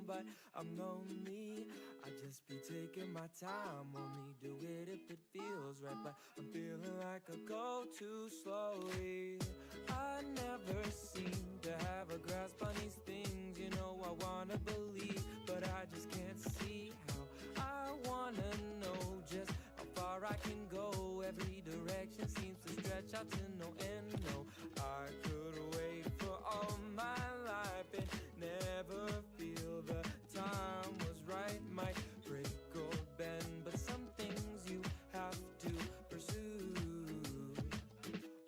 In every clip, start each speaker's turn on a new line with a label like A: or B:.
A: but I'm lonely. I just be taking my time, only do it if it feels right. But I'm feeling like I go too slowly. I never seem to have a grasp on these things. You know I wanna believe, but I just can't see how. I wanna know just how far I can go. Every direction seems to stretch out to no end. No, I could wait for all my life and never feel the time was right. Might break or bend, but some things you have to pursue.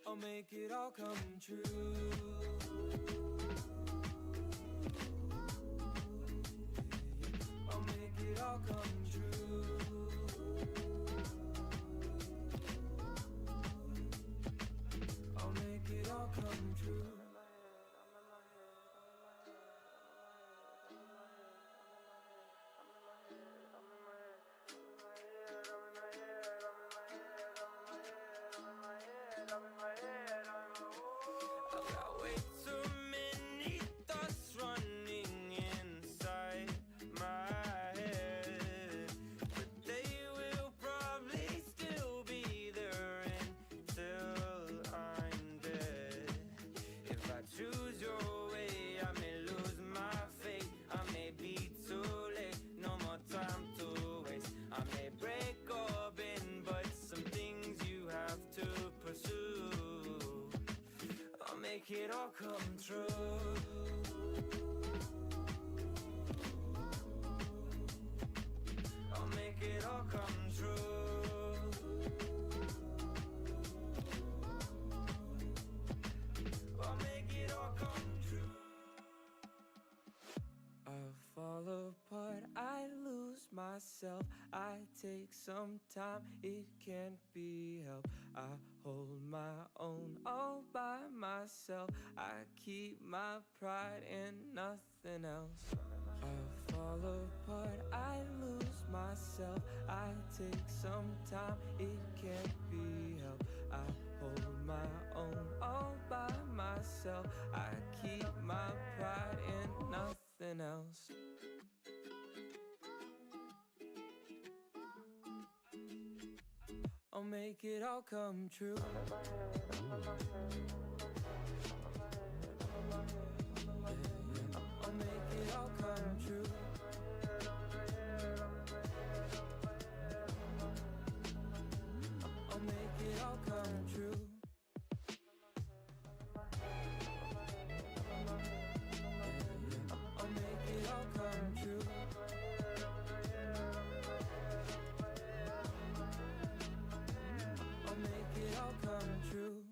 A: I'll make it all come true. I'll make it all come true. I'll make it all come true. I got way too many thoughts running inside my head, but they will probably still be there until I'm dead. If I choose your way, I may lose my faith. I may be too late, no more time to waste. I may break or bend, but some things you have to pursue. I'll make it all come true. I'll make it all come true. I'll make it all come true. I fall apart, I lose myself. I take some time, it can't be helped. I hold my own all by myself. I keep my pride and nothing else. I fall apart, I lose myself. I take some time, it can't be helped. I hold my own all by myself. I keep my pride and nothing else. I'll make it all come true. I'll make it all come true. I'll make it all come true. I'll make it all come true. I'll make it all come true.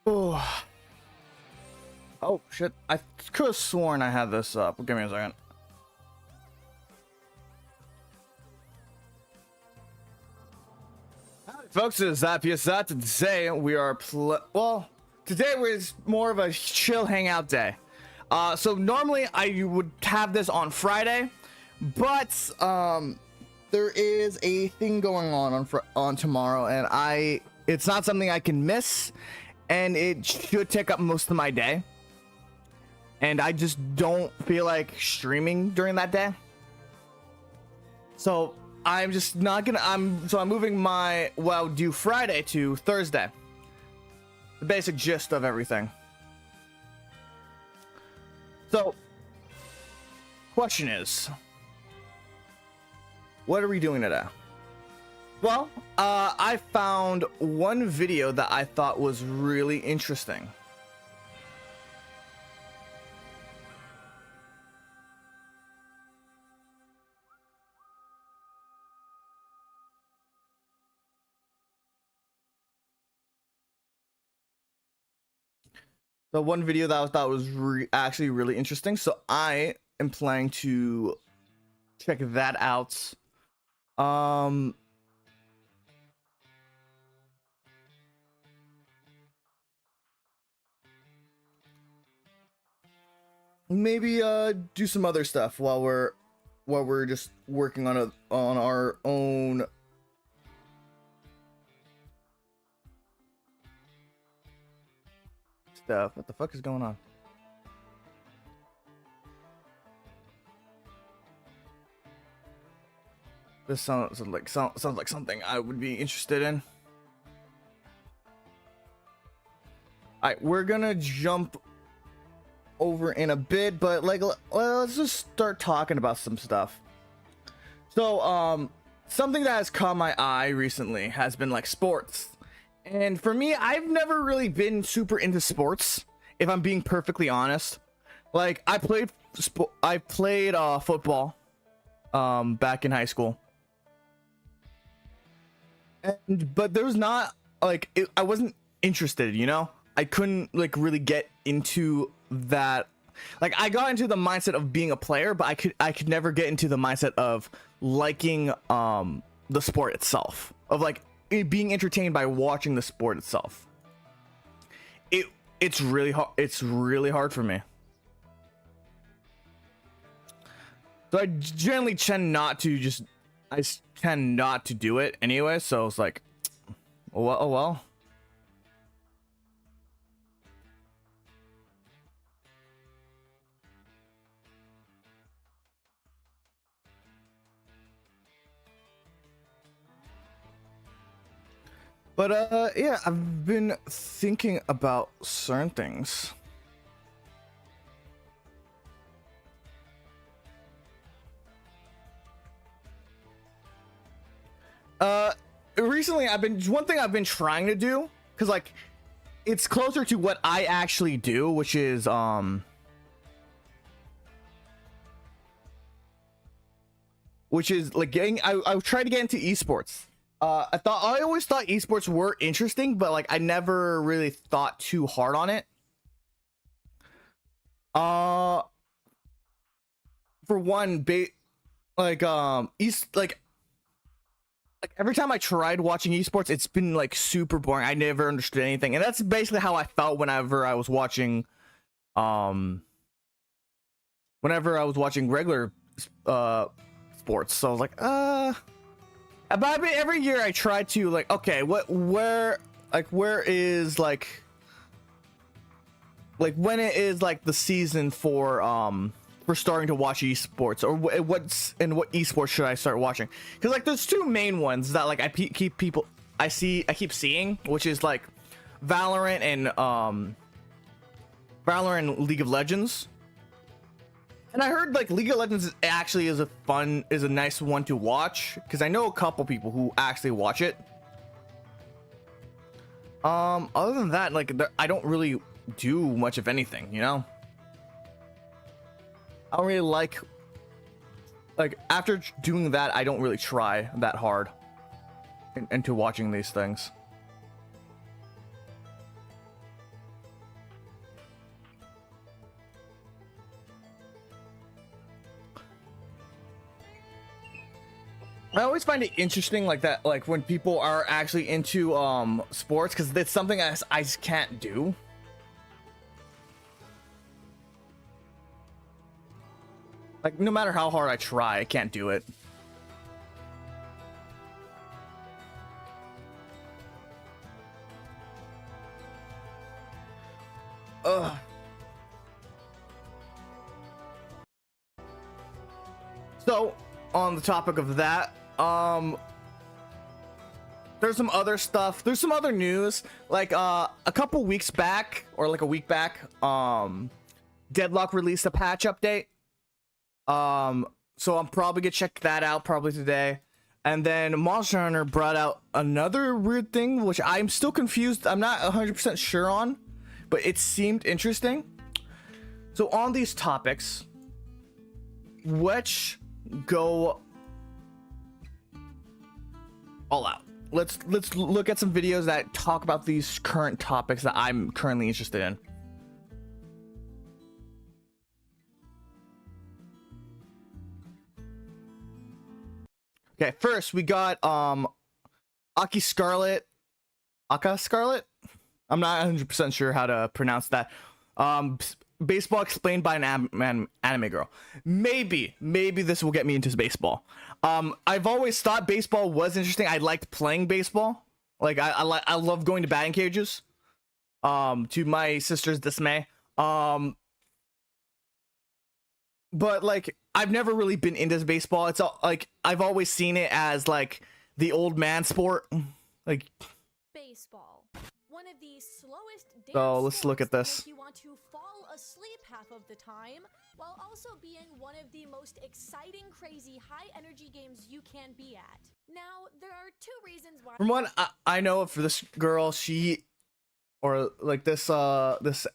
B: Oh, oh shit! I could have sworn I had this up. Give me a second. Howdy, folks, it is Zappius. Today we are well. Today was more of a chill hangout day. So normally I would have this on Friday, but there is a thing going on tomorrow, and it's not something I can miss, and it should take up most of my day. And I just don't feel like streaming during that day. So I'm just not gonna. I'm moving my due Friday to Thursday. The basic gist of everything. So, question is, what are we doing today? Well, I found one video that I thought was really interesting. The one video that I thought was actually really interesting, so I am planning to check that out. Maybe do some other stuff while we're just working on our own stuff. What the fuck is going on? This sounds like something I would be interested in. Alright, we're gonna jump over in a bit, but let's just start talking about some stuff. So something that has caught my eye recently has been like sports. And for me, I've never really been super into sports, if I'm being perfectly honest. Like, I played football back in high school. But there was not I wasn't interested, you know? I couldn't really get into that. Like, I got into the mindset of being a player, but I could never get into the mindset of liking the sport itself, of being entertained by watching the sport itself. It's really hard for me. So I generally tend not to do it anyway, so it's like, oh well. But yeah, I've been thinking about certain things. Recently one thing I've been trying to do, because it's closer to what I actually do, which is getting, I tried to get into esports. I always thought esports were interesting, but I never really thought too hard on it. For one, every time I tried watching esports, it's been super boring. I never understood anything, and that's basically how I felt whenever I was watching regular sports. So I was like, But every year I try to okay, where is when it is the season for starting to watch esports, or what esports should I start watching? Because there's two main ones that I keep seeing, which is Valorant and League of Legends. And I heard League of Legends actually is a nice one to watch, because I know a couple people who actually watch it. Other than that, I don't really do much of anything, you know? I don't really after doing that, I don't really try that hard into watching these things. I always find it interesting like that, like when people are actually into sports, because it's something I just can't do. Like no matter how hard I try, I can't do it. Ugh. So on the topic of that, there's some other stuff. There's some other news. Like a couple weeks back, or like a week back, Deadlock released a patch update. So I'm probably gonna check that out probably today. And then Monster Hunter brought out another weird thing, which I'm still confused. I'm not 100% sure on, but it seemed interesting. So on these topics, which go all out. Let's look at some videos that talk about these current topics that I'm currently interested in. Okay, first we got Aka Scarlet. I'm not 100% sure how to pronounce that. Baseball explained by an anime girl. Maybe this will get me into baseball. I've always thought baseball was interesting. I liked playing baseball. Like I love going to batting cages. To my sister's dismay. But like I've never really been into baseball. It's all, like I've always seen it as like the old man sport. Like
C: baseball. One of the slowest
B: so let's look at this.
C: You want to fall asleep half of the time, while also being one of the most exciting, crazy, high energy games you can be at. Now, there are two reasons why.
B: From what I know for this girl, she, or like this this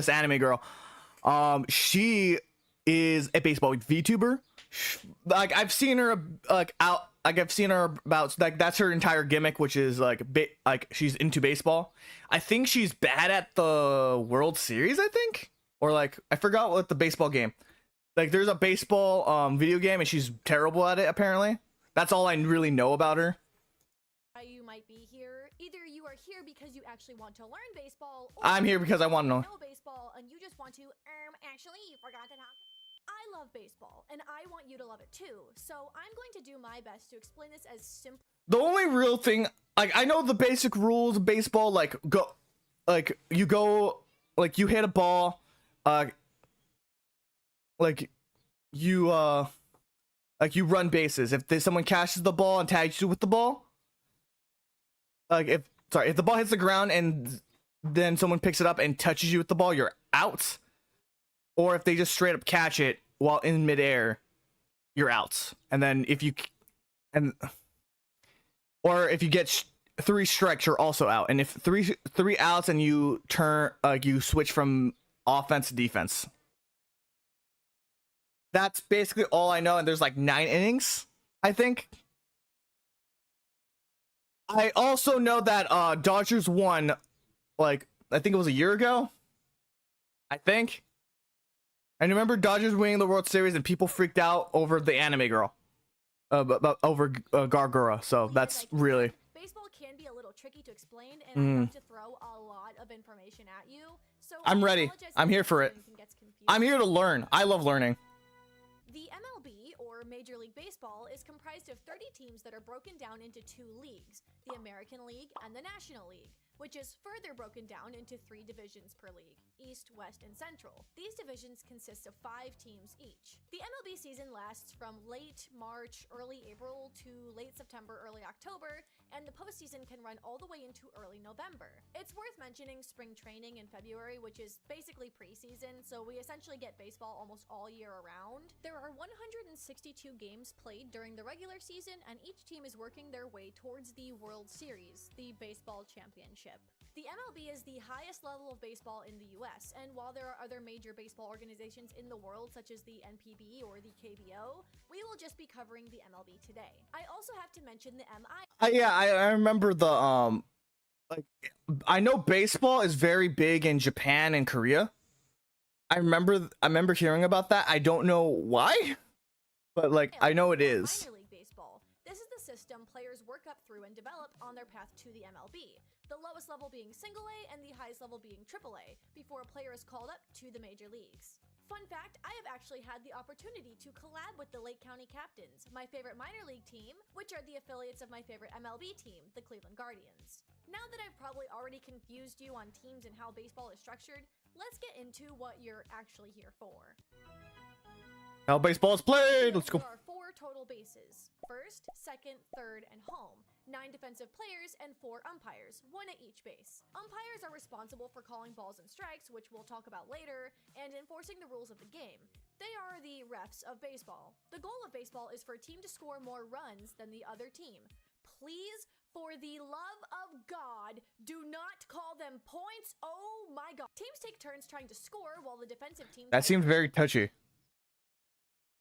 B: anime girl, she is a baseball VTuber. Like I've seen her out. Like I've seen her about like that's her entire gimmick, which is like she's into baseball. I think she's bad at the World Series. I think, or like I forgot what the baseball game. Like there's a baseball video game, and she's terrible at it. Apparently, that's all I really know about her.
C: You might be here. Either you are here because you actually want to learn baseball. Or
B: I'm here because I want to know
C: baseball, and you just want to. Actually, you forgot to talk. I love baseball, and I want you to love it too. So I'm going to do my best to explain this as simple. The
B: only real thing, like I know the basic rules of baseball, like you go, like you hit a ball, like you run bases. If someone catches the ball and tags you with the ball, like if the ball hits the ground and then someone picks it up and touches you with the ball, you're out. Or if they just straight up catch it while in midair, you're out. And then if you get 3 strikes, you're also out. And if three outs and you turn, you switch from offense to defense. That's basically all I know. And there's like 9 innings, I think. I also know that Dodgers won, like I think it was a year ago. I think. And remember Dodgers winning the World Series and people freaked out over the anime girl. Over Gargura. So that's really...
C: Baseball can be a little tricky to explain, and I have to throw a lot of information at you. So
B: I'm ready. I'm here for it. I'm here to learn. I love learning.
C: The MLB, or Major League Baseball, is comprised of 30 teams that are broken down into 2 leagues, the American League and the National League, which is further broken down into 3 divisions per league, East, West, and Central. These divisions consist of 5 teams each. The MLB season lasts from late March, early April to late September, early October, and the postseason can run all the way into early November. It's worth mentioning spring training in February, which is basically preseason, so we essentially get baseball almost all year around. There are 162 games played during the regular season, and each team is working their way towards the World Series, the baseball championship. The MLB is the highest level of baseball in the US, and while there are other major baseball organizations in the world such as the NPB or the KBO, we will just be covering the MLB today. I also have to mention the MI.
B: Yeah, I remember the like I know baseball is very big in Japan and Korea. I remember hearing about that. I don't know why, but like I know it is.
C: Minor league baseball. This system players work up through and develop on their path to the MLB, the lowest level being single A and the highest level being triple A, before a player is called up to the major leagues. Fun fact, I have actually had the opportunity to collab with the Lake County Captains, my favorite minor league team, which are the affiliates of my favorite MLB team, the Cleveland Guardians. Now that I've probably already confused you on teams and how baseball is structured, let's get into what you're actually here for.
B: How baseball is played. Let's go.
C: There are 4 total bases: first, second, third, and home. 9 defensive players and 4 umpires, 1 at each base. Umpires are responsible for calling balls and strikes, which we'll talk about later, and enforcing the rules of the game. They are the refs of baseball. The goal of baseball is for a team to score more runs than the other team. Please, for the love of God, do not call them points. Oh my God. Teams take turns trying to score while the defensive team...
B: That seems very touchy.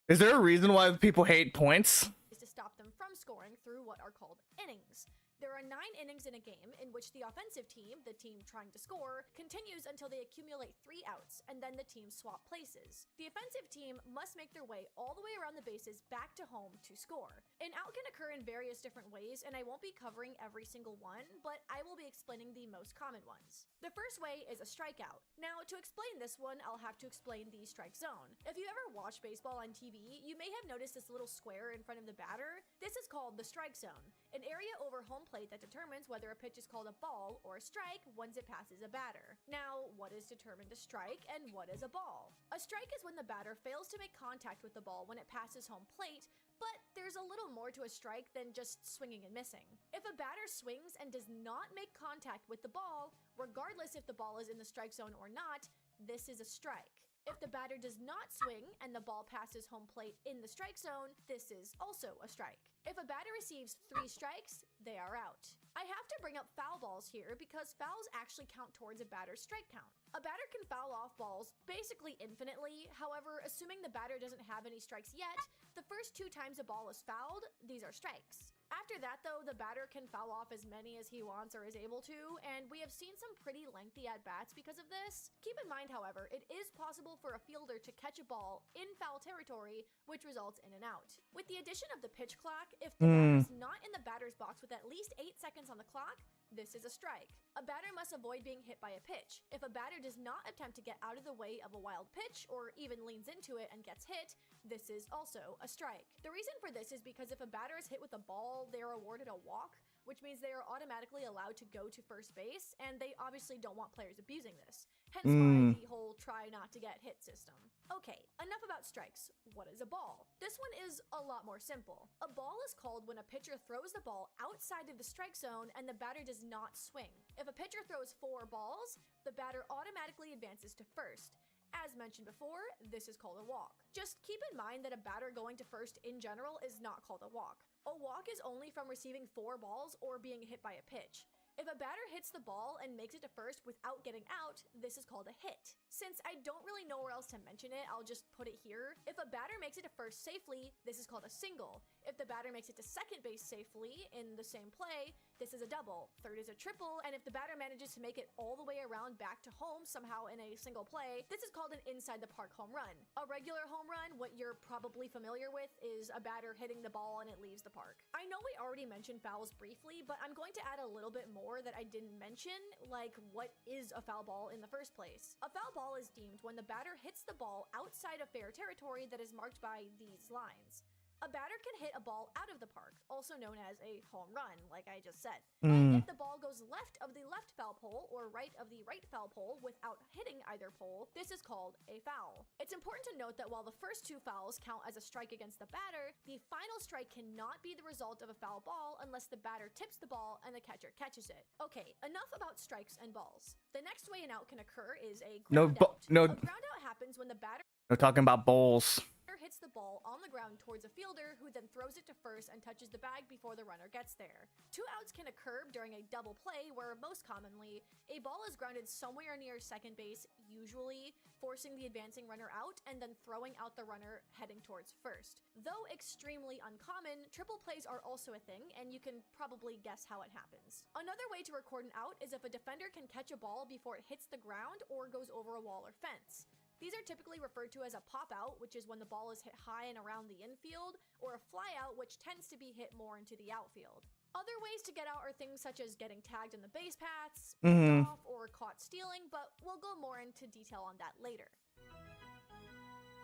B: Is there a reason why people hate points?
C: ...is to stop them from scoring through what are called innings. There are 9 innings in a game in which the offensive team, the team trying to score, continues until they accumulate 3 outs, and then the teams swap places. The offensive team must make their way all the way around the bases back to home to score. An out can occur in various different ways, and I won't be covering every single one, but I will be explaining the most common ones. The first way is a strikeout. Now, to explain this one, I'll have to explain the strike zone. If you ever watch baseball on TV, you may have noticed this little square in front of the batter. This is called the strike zone, an area over home plate that determines whether a pitch is called a ball or a strike once it passes a batter. Now, what is determined a strike and what is a ball? A strike is when the batter fails to make contact with the ball when it passes home plate, but there's a little more to a strike than just swinging and missing. If a batter swings and does not make contact with the ball, regardless if the ball is in the strike zone or not, this is a strike. If the batter does not swing and the ball passes home plate in the strike zone, this is also a strike. If a batter receives 3 strikes, they are out. I have to bring up foul balls here because fouls actually count towards a batter's strike count. A batter can foul off balls basically infinitely. However, assuming the batter doesn't have any strikes yet, the first 2 times a ball is fouled, these are strikes. After that, though, the batter can foul off as many as he wants or is able to, and we have seen some pretty lengthy at-bats because of this. Keep in mind, however, it is possible for a fielder to catch a ball in foul territory, which results in an out. With the addition of the pitch clock, if the batter is not in the batter's box with at least 8 seconds on the clock, this is a strike. A batter must avoid being hit by a pitch. If a batter does not attempt to get out of the way of a wild pitch or even leans into it and gets hit, this is also a strike. The reason for this is because if a batter is hit with a ball, they are awarded a walk, which means they are automatically allowed to go to first base, and they obviously don't want players abusing this. Hence why the whole try not to get hit system. Okay, enough about strikes. What is a ball? This one is a lot more simple. A ball is called when a pitcher throws the ball outside of the strike zone and the batter does not swing. If a pitcher throws 4 balls, the batter automatically advances to first. As mentioned before, this is called a walk. Just keep in mind that a batter going to first in general is not called a walk. A walk is only from receiving 4 balls or being hit by a pitch. If a batter hits the ball and makes it to first without getting out, this is called a hit. Since I don't really know where else to mention it, I'll just put it here. If a batter makes it to first safely, this is called a single. If the batter makes it to second base safely in the same play, this is a double. Third is a triple, and if the batter manages to make it all the way around back to home somehow in a single play, this is called an inside the park home run. A regular home run, what you're probably familiar with, is a batter hitting the ball and it leaves the park. I know we already mentioned fouls briefly, but I'm going to add a little bit more that I didn't mention, like what is a foul ball in the first place. A foul ball is deemed when the batter hits the ball outside of fair territory that is marked by these lines. A batter can hit a ball out of the park, also known as a home run, like I just said. And if the ball goes left of the left foul pole or right of the right foul pole without hitting either pole, this is called a foul. It's important to note that while the first 2 fouls count as a strike against the batter, the final strike cannot be the result of a foul ball unless the batter tips the ball and the catcher catches it. Okay, enough about strikes and balls. The next way an out can occur is a ground out. A ground out happens when the batter...
B: We're talking about bowls.
C: Hits the ball on the ground towards a fielder who then throws it to first and touches the bag before the runner gets there. 2 outs can occur during a double play where most commonly a ball is grounded somewhere near second base, usually forcing the advancing runner out and then throwing out the runner heading towards first. Though extremely uncommon, triple plays are also a thing, and you can probably guess how it happens. Another way to record an out is if a defender can catch a ball before it hits the ground or goes over a wall or fence. These are typically referred to as a pop out, which is when the ball is hit high and around the infield, or a fly out, which tends to be hit more into the outfield. Other ways to get out are things such as getting tagged on the base paths, picked off, or caught stealing, but we'll go more into detail on that later.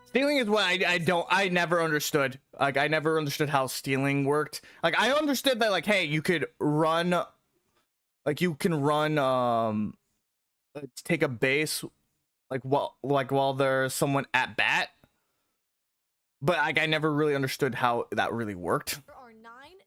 B: Stealing is what I never understood. Like, I never understood how stealing worked. Like, I understood that, like, hey, you could run, like, you can run, take a base, like, while there's someone at bat. But, like, I never really understood how that really worked.
C: There are 9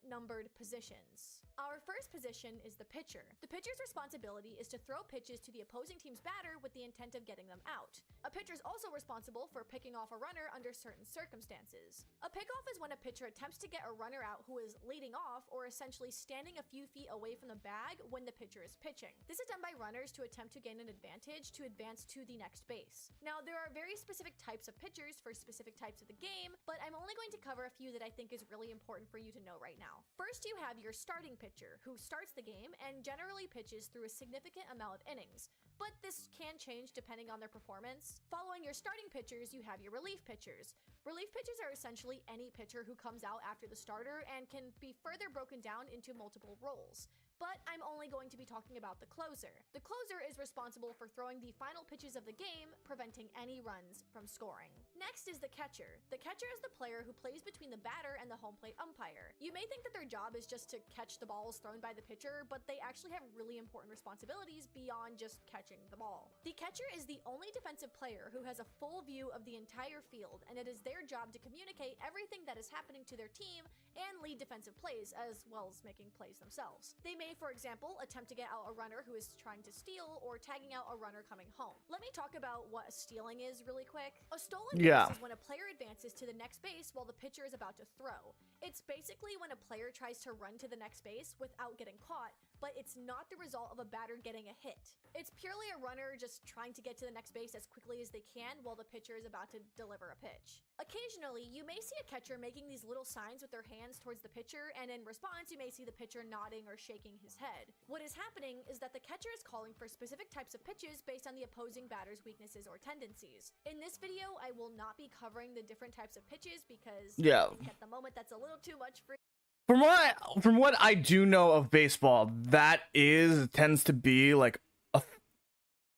C: numbered positions. Our first position is the pitcher. The pitcher's responsibility is to throw pitches to the opposing team's batter with the intent of getting them out. A pitcher is also responsible for picking off a runner under certain circumstances. A pickoff is when a pitcher attempts to get a runner out who is leading off, or essentially standing a few feet away from the bag when the pitcher is pitching. This is done by runners to attempt to gain an advantage to advance to the next base. Now, there are very specific types of pitchers for specific types of the game, but I'm only going to cover a few that I think is really important for you to know right now. First, you have your starting pitcher, who starts the game and generally pitches through a significant amount of innings, but this can change depending on their performance. Following your starting pitchers, you have your relief pitchers. Relief pitchers are essentially any pitcher who comes out after the starter and can be further broken down into multiple roles. But I'm only going to be talking about the closer. The closer is responsible for throwing the final pitches of the game, preventing any runs from scoring. Next is the catcher. The catcher is the player who plays between the batter and the home plate umpire. You may think that their job is just to catch the balls thrown by the pitcher, but they actually have really important responsibilities beyond just catching the ball. The catcher is the only defensive player who has a full view of the entire field, and it is their job to communicate everything that is happening to their team and lead defensive plays, as well as making plays themselves. They may, for example, attempt to get out a runner who is trying to steal, or tagging out a runner coming home. Let me talk about what stealing is really quick. A stolen base is when a player advances to the next base while the pitcher is about to throw. It's basically when a player tries to run to the next base without getting caught, but it's not the result of a batter getting a hit. It's purely a runner just trying to get to the next base as quickly as they can while the pitcher is about to deliver a pitch. Occasionally, you may see a catcher making these little signs with their hands towards the pitcher, and in response, you may see the pitcher nodding or shaking his head. What is happening is that the catcher is calling for specific types of pitches based on the opposing batter's weaknesses or tendencies. In this video, I will not be covering the different types of pitches because I think at the moment that's a little too much for
B: From what I do know of baseball, that tends to be like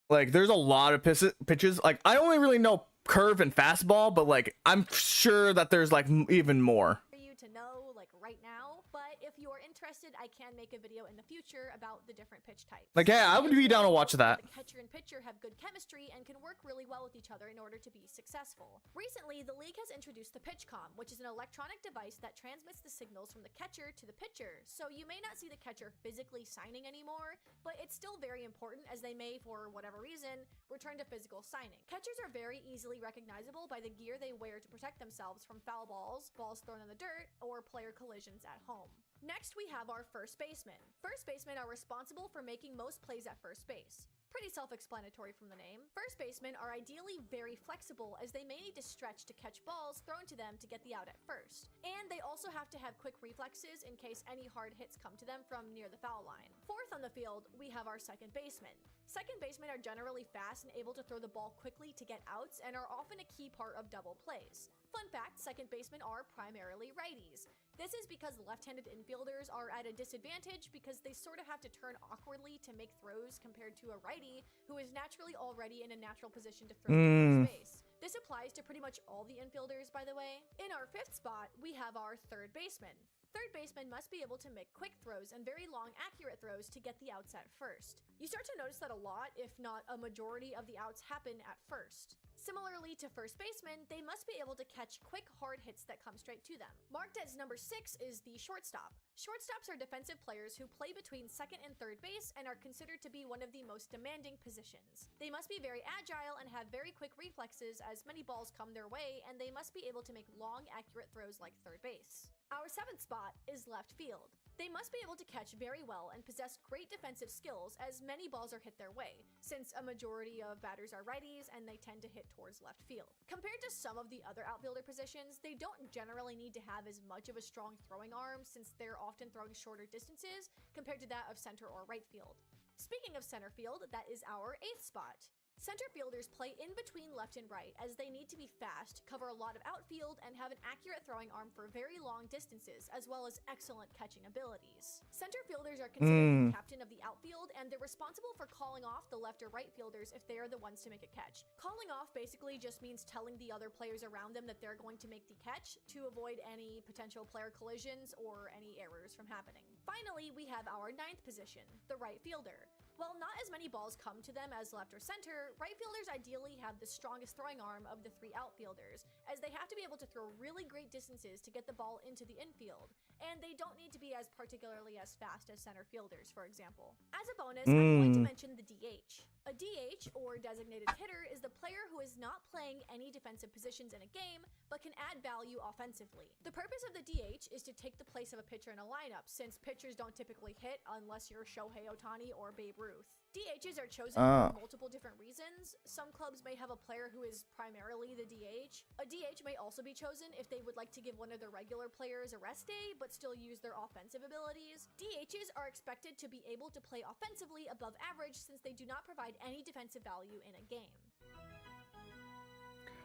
B: there's a lot of pitches. Like, I only really know curve and fastball, but like I'm sure that there's like even more.
C: For you to know, like right now, but if you are interested, I can make a video in the future about the different pitch types.
B: Like, yeah, I would be down to watch that.
C: The catcher and pitcher have good chemistry and can work really well with each other in order to be successful. Recently, the league has introduced the PitchCom, which is an electronic device that transmits the signals from the catcher to the pitcher. So you may not see the catcher physically signing anymore, but it's still very important, as they may, for whatever reason, return to physical signing. Catchers are very easily recognizable by the gear they wear to protect themselves from foul balls, balls thrown in the dirt, or player collisions at home. Next, we have our first baseman. First basemen are responsible for making most plays at first base. Pretty self-explanatory from the name. First basemen are ideally very flexible, as they may need to stretch to catch balls thrown to them to get the out at first. And they also have to have quick reflexes in case any hard hits come to them from near the foul line. Fourth on the field, we have our second baseman. Second basemen are generally fast and able to throw the ball quickly to get outs, and are often a key part of double plays. Fun fact, second basemen are primarily righties. This is because left-handed infielders are at a disadvantage because they sort of have to turn awkwardly to make throws compared to a righty who is naturally already in a natural position to throw to space. This applies to pretty much all the infielders, by the way. In our fifth spot, we have our third baseman. Third baseman must be able to make quick throws and very long, accurate throws to get the outs at first. You start to notice that a lot, if not a majority of the outs, happen at first. Similarly to first baseman, they must be able to catch quick, hard hits that come straight to them. Marked as number 6 is the shortstop. Shortstops are defensive players who play between second and third base and are considered to be one of the most demanding positions. They must be very agile and have very quick reflexes, as many balls come their way, and they must be able to make long, accurate throws like third base. Our seventh spot is left field. They must be able to catch very well and possess great defensive skills, as many balls are hit their way, since a majority of batters are righties and they tend to hit towards left field. Compared to some of the other outfielder positions, they don't generally need to have as much of a strong throwing arm, since they're often throwing shorter distances compared to that of center or right field. Speaking of center field, that is our 8th spot. Center fielders play in between left and right as they need to be fast, cover a lot of outfield, and have an accurate throwing arm for very long distances, as well as excellent catching abilities. Center fielders are considered the captain of the outfield, and they're responsible for calling off the left or right fielders if they are the ones to make a catch. Calling off basically just means telling the other players around them that they're going to make the catch to avoid any potential player collisions or any errors from happening. Finally, we have our 9th position, the right fielder. While not as many balls come to them as left or center, right fielders ideally have the strongest throwing arm of the 3 outfielders, as they have to be able to throw really great distances to get the ball into the infield, and they don't need to be as particularly as fast as center fielders, for example. As a bonus, I'm going to mention the DH. A DH, or designated hitter, is the player who is not playing any defensive positions in a game, but can add value offensively. The purpose of the DH is to take the place of a pitcher in a lineup, since pitchers don't typically hit unless you're Shohei Ohtani or Babe Ruth. DHs are chosen for multiple different reasons. Some clubs may have a player who is primarily the DH. A DH may also be chosen if they would like to give one of their regular players a rest day, but still use their offensive abilities. DHs are expected to be able to play offensively above average since they do not provide any defensive value in a game.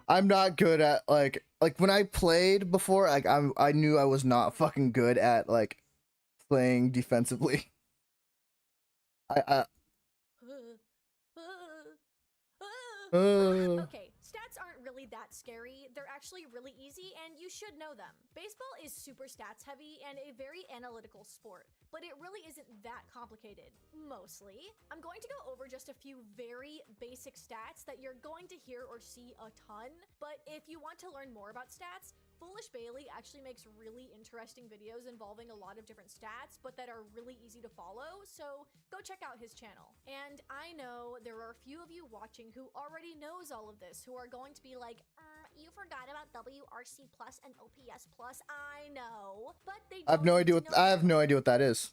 B: I'm not good at like when I played before, like I knew I was not fucking good at like playing defensively.
C: Okay, stats aren't really that scary. They're actually really easy and you should know them. Baseball is super stats heavy and a very analytical sport, but it really isn't that complicated, mostly. I'm going to go over just a few very basic stats that you're going to hear or see a ton, but if you want to learn more about stats, Foolish Bailey actually makes really interesting videos involving a lot of different stats, but that are really easy to follow, so go check out his channel. And I know there are a few of you watching who already knows all of this, who are going to be like, you forgot about WRC Plus and OPS Plus. I know, but they
B: I have no idea what that is.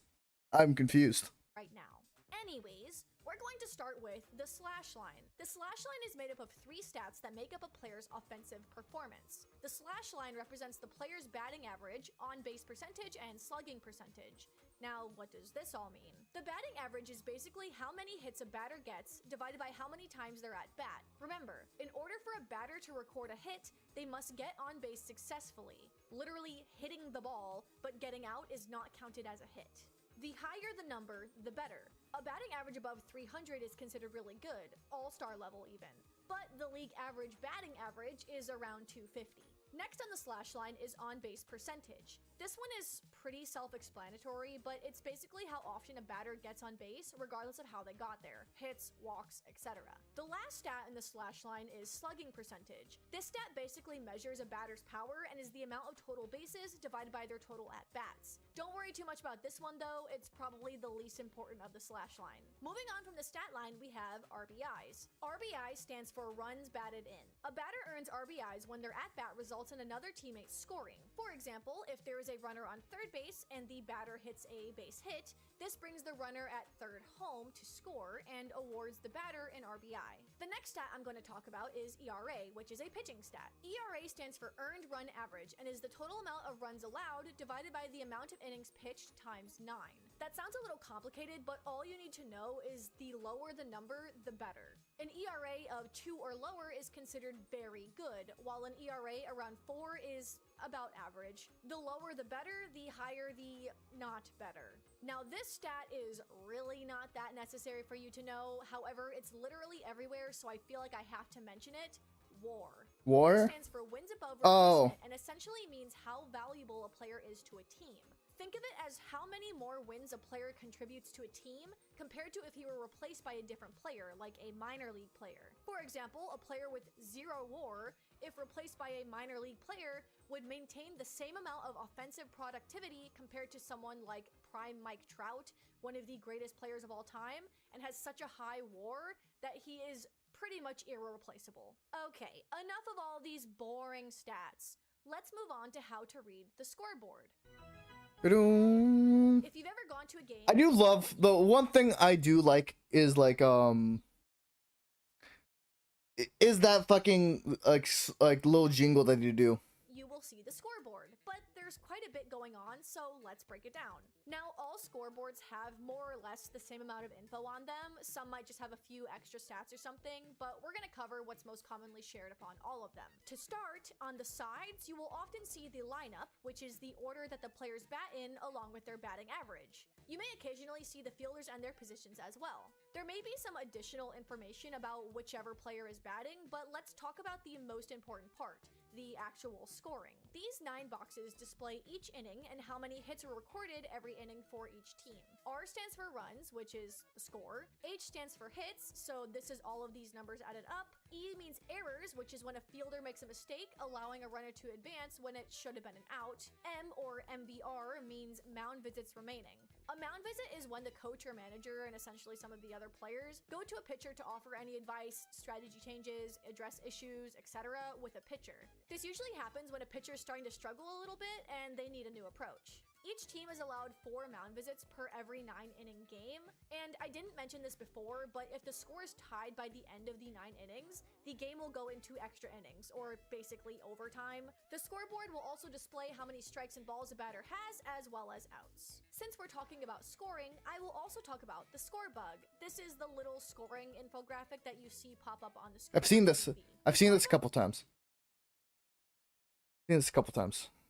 B: I'm confused.
C: Right now. Anyways, we're going to start with the slash line. The slash line is made up of 3 stats that make up a player's offensive performance. The slash line represents the player's batting average, on-base percentage, and slugging percentage. Now, what does this all mean? The batting average is basically how many hits a batter gets divided by how many times they're at bat. Remember, in order for a batter to record a hit, they must get on base successfully. Literally hitting the ball, but getting out is not counted as a hit. The higher the number, the better. A batting average above 300 is considered really good, all-star level even. But the league average batting average is around 250. Next on the slash line is on-base percentage. This one is pretty self-explanatory, but it's basically how often a batter gets on base, regardless of how they got there. Hits, walks, etc. The last stat in the slash line is slugging percentage. This stat basically measures a batter's power and is the amount of total bases divided by their total at-bats. Don't worry too much about this one though, it's probably the least important of the slash line. Moving on from the stat line, we have RBIs. RBI stands for runs batted in. A batter earns RBIs when their at-bat results in another teammate scoring. For example, if there is a runner on third base and the batter hits a base hit, this brings the runner at third home to score and awards the batter an RBI. The next stat I'm going to talk about is ERA, which is a pitching stat. ERA stands for earned run average and is the total amount of runs allowed divided by the amount of innings pitched times 9. That sounds a little complicated, but all you need to know is the lower the number, the better. An ERA of 2 or lower is considered very good, while an ERA around 4 is about average. The lower the better, the higher the not better. Now this stat is really not that necessary for you to know, however it's literally everywhere, so I feel like I have to mention it. WAR.
B: WAR?
C: This stands for wins above replacement and essentially means how valuable a player is to a team. Think of it as how many more wins a player contributes to a team compared to if he were replaced by a different player, like a minor league player. For example, a player with 0 WAR, if replaced by a minor league player, would maintain the same amount of offensive productivity compared to someone like prime Mike Trout, one of the greatest players of all time, and has such a high WAR that he is pretty much irreplaceable. Okay, enough of all these boring stats. Let's move on to how to read the scoreboard. If you've ever gone to a game,
B: I do love the one thing I do like is like is that fucking like little jingle that you do.
C: You will see the scoreboard, but there there's quite a bit going on, so let's break it down. Now, all scoreboards have more or less the same amount of info on them. Some might just have a few extra stats or something, but we're gonna cover what's most commonly shared upon all of them. To start, on the sides, you will often see the lineup, which is the order that the players bat in along with their batting average. You may occasionally see the fielders and their positions as well. There may be some additional information about whichever player is batting, but let's talk about the most important part, the actual scoring. These 9 boxes display each inning and how many hits were recorded every inning for each team. R stands for runs, which is the score. H stands for hits, so this is all of these numbers added up. E means errors, which is when a fielder makes a mistake, allowing a runner to advance when it should have been an out. M, or MVR, means mound visits remaining. A mound visit is when the coach or manager and essentially some of the other players go to a pitcher to offer any advice, strategy changes, address issues, etc. with a pitcher. This usually happens when a pitcher is starting to struggle a little bit and they need a new approach. Each team is allowed 4 mound visits per every 9-inning game, and I didn't mention this before, but if the score is tied by the end of the 9 innings, the game will go into extra innings, or basically overtime. The scoreboard will also display how many strikes and balls a batter has, as well as outs. Since we're talking about scoring, I will also talk about the score bug. This is the little scoring infographic that you see pop up on the screen.
B: I've seen this. I've seen this a couple times.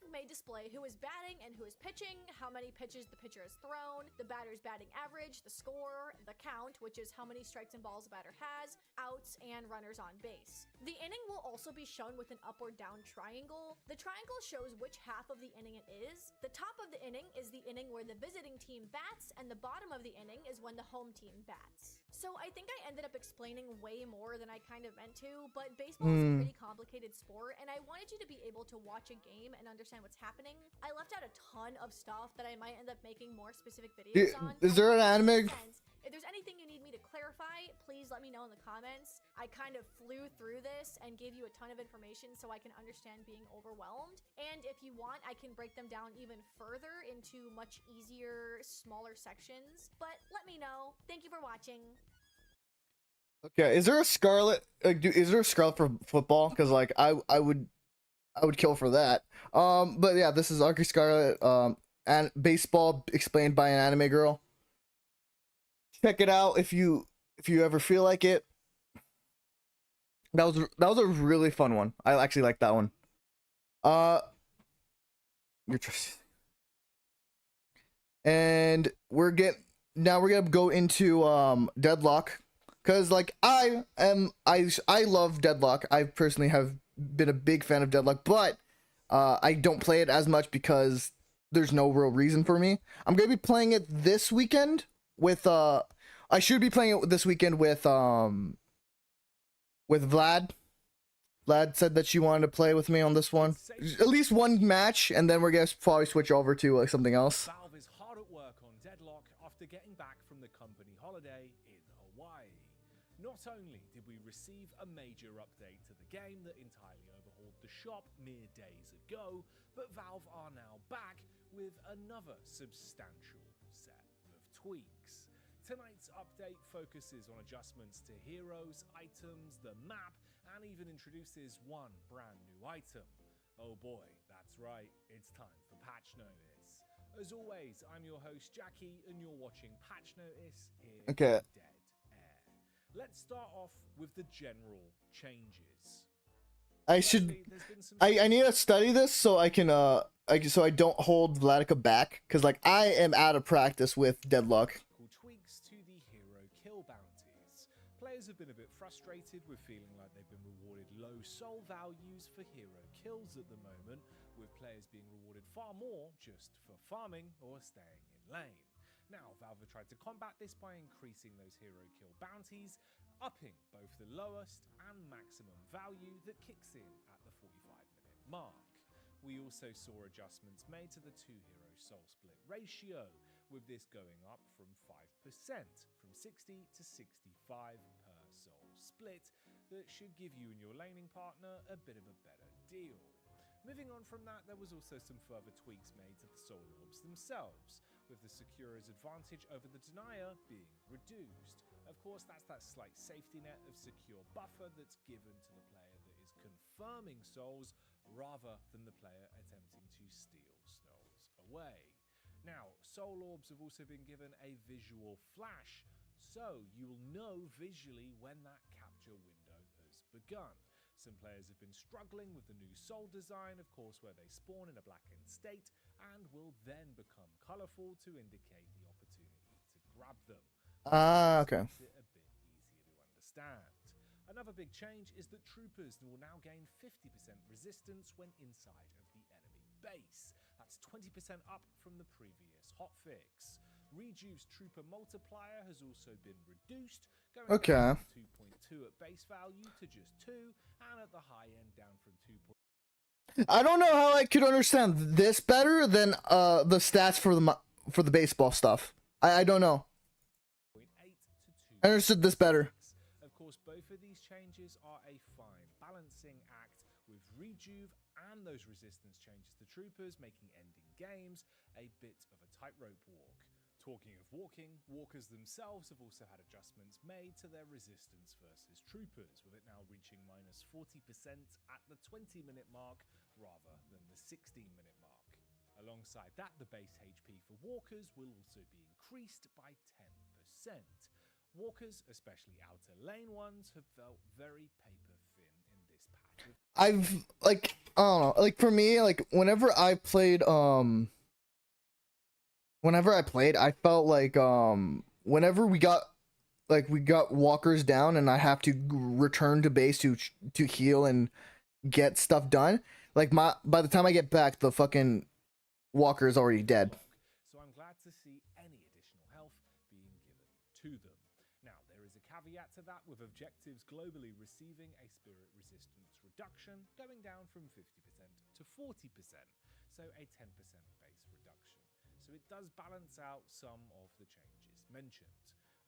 B: May
C: display who is batting and who is pitching, how many pitches the pitcher has thrown, the batter's batting average, the score, the count, which is how many strikes and balls a batter has, outs, and runners on base. The inning will also be shown with an up or down triangle. The triangle shows which half of the inning it is. The top of the inning is the inning where the visiting team bats, and the bottom of the inning is when the home team bats. So I think I ended up explaining way more than I kind of meant to, but baseball is a pretty complicated sport, and I wanted you to be able to watch a game and understand what's happening. I left out a ton of stuff that I might end up making more specific videos on.
B: Is there an anime?
C: If there's anything you need me to clarify, please let me know in the comments. I kind of flew through this and gave you a ton of information so I can understand being overwhelmed. And if you want, I can break them down even further into much easier, smaller sections. But let me know. Thank you for watching.
B: Okay, is there a Scarlet? Is there a Scarlet for football? Because like I would kill for that. But yeah, this is Arky Scarlet. And baseball explained by an anime girl. Check it out if you ever feel like it. That was a really fun one. I actually like that one. And we're gonna go into Deadlock, because like I love Deadlock. I personally have been a big fan of Deadlock, but I don't play it as much because there's no real reason for me. I'm gonna be playing it this weekend with I should be playing it this weekend with Vlad. Vlad said that she wanted to play with me on this one. At least one match, and then we're gonna probably switch over to something else.
D: Valve is hard at work on Deadlock after getting back from the company holiday in Hawaii. Not only did we receive a major update to the game that entirely overhauled the shop mere days ago, but Valve are now back with another substantial set of tweaks. Tonight's update focuses on adjustments to heroes, items, the map, and even introduces one brand new item. Oh boy, that's right, it's time for Patch Notice. As always, I'm your host Jackie, and you're watching Patch Notice here in Dead Air. Let's start off with the general changes.
B: I need to study this so I can so I don't hold Vladika back, because like I am out of practice with Deadlock.
D: Tweaks to the hero kill bounties. Players have been a bit frustrated with feeling like they've been rewarded low soul values for hero kills at the moment, with players being rewarded far more just for farming or staying in lane. Now, Valve have tried to combat this by increasing those hero kill bounties, upping both the lowest and maximum value that kicks in at the 45-minute mark. We also saw adjustments made to the 2-hero soul split ratio, with this going up from 5%, from 60 to 65 per soul split, that should give you and your laning partner a bit of a better deal. Moving on from that, there was also some further tweaks made to the soul orbs themselves, with the Securer's advantage over the Denier being reduced. Of course, that's that slight safety net of secure buffer that's given to the player that is confirming souls rather than the player attempting to steal souls away. Now, soul orbs have also been given a visual flash, so you'll know visually when that capture window has begun. Some players have been struggling with the new soul design, of course, where they spawn in a blackened state and will then become colorful to indicate the opportunity to grab them.
B: Okay.
D: Makes it a bit easier to understand. Another big change is that troopers will now gain 50% resistance when inside of the enemy base. That's 20% up from the previous hotfix. Rejuve's trooper multiplier has also been reduced, going
B: Okay.
D: from 2.2 at base value to just 2, and at the high end down from 2.
B: I don't know how I could understand this better than the stats for the baseball stuff. I don't know.
D: 0.8 to 2.
B: I understood this better.
D: Of course, both of these changes are a fine balancing act, with Rejuve and those resistance changes to troopers making ending games a bit of a tightrope walk. Talking of walking, walkers themselves have also had adjustments made to their resistance versus troopers, with it now reaching minus 40% at the 20-minute mark rather than the 16-minute mark. Alongside that, the base HP for walkers will also be increased by 10%. Walkers, especially outer lane ones, have felt very paper thin in this patch.
B: I've like, I don't know, like for me, like whenever I played, I felt like whenever we got walkers down and I have to return to base to heal and get stuff done, like by the time I get back, the fucking walker is already dead.
D: So I'm glad to see any additional health being given to them. Now, there is a caveat to that, with objectives globally receiving a spirit resistance reduction, going down from 50% to 40%, so a 10% base reduction. So it does balance out some of the changes mentioned.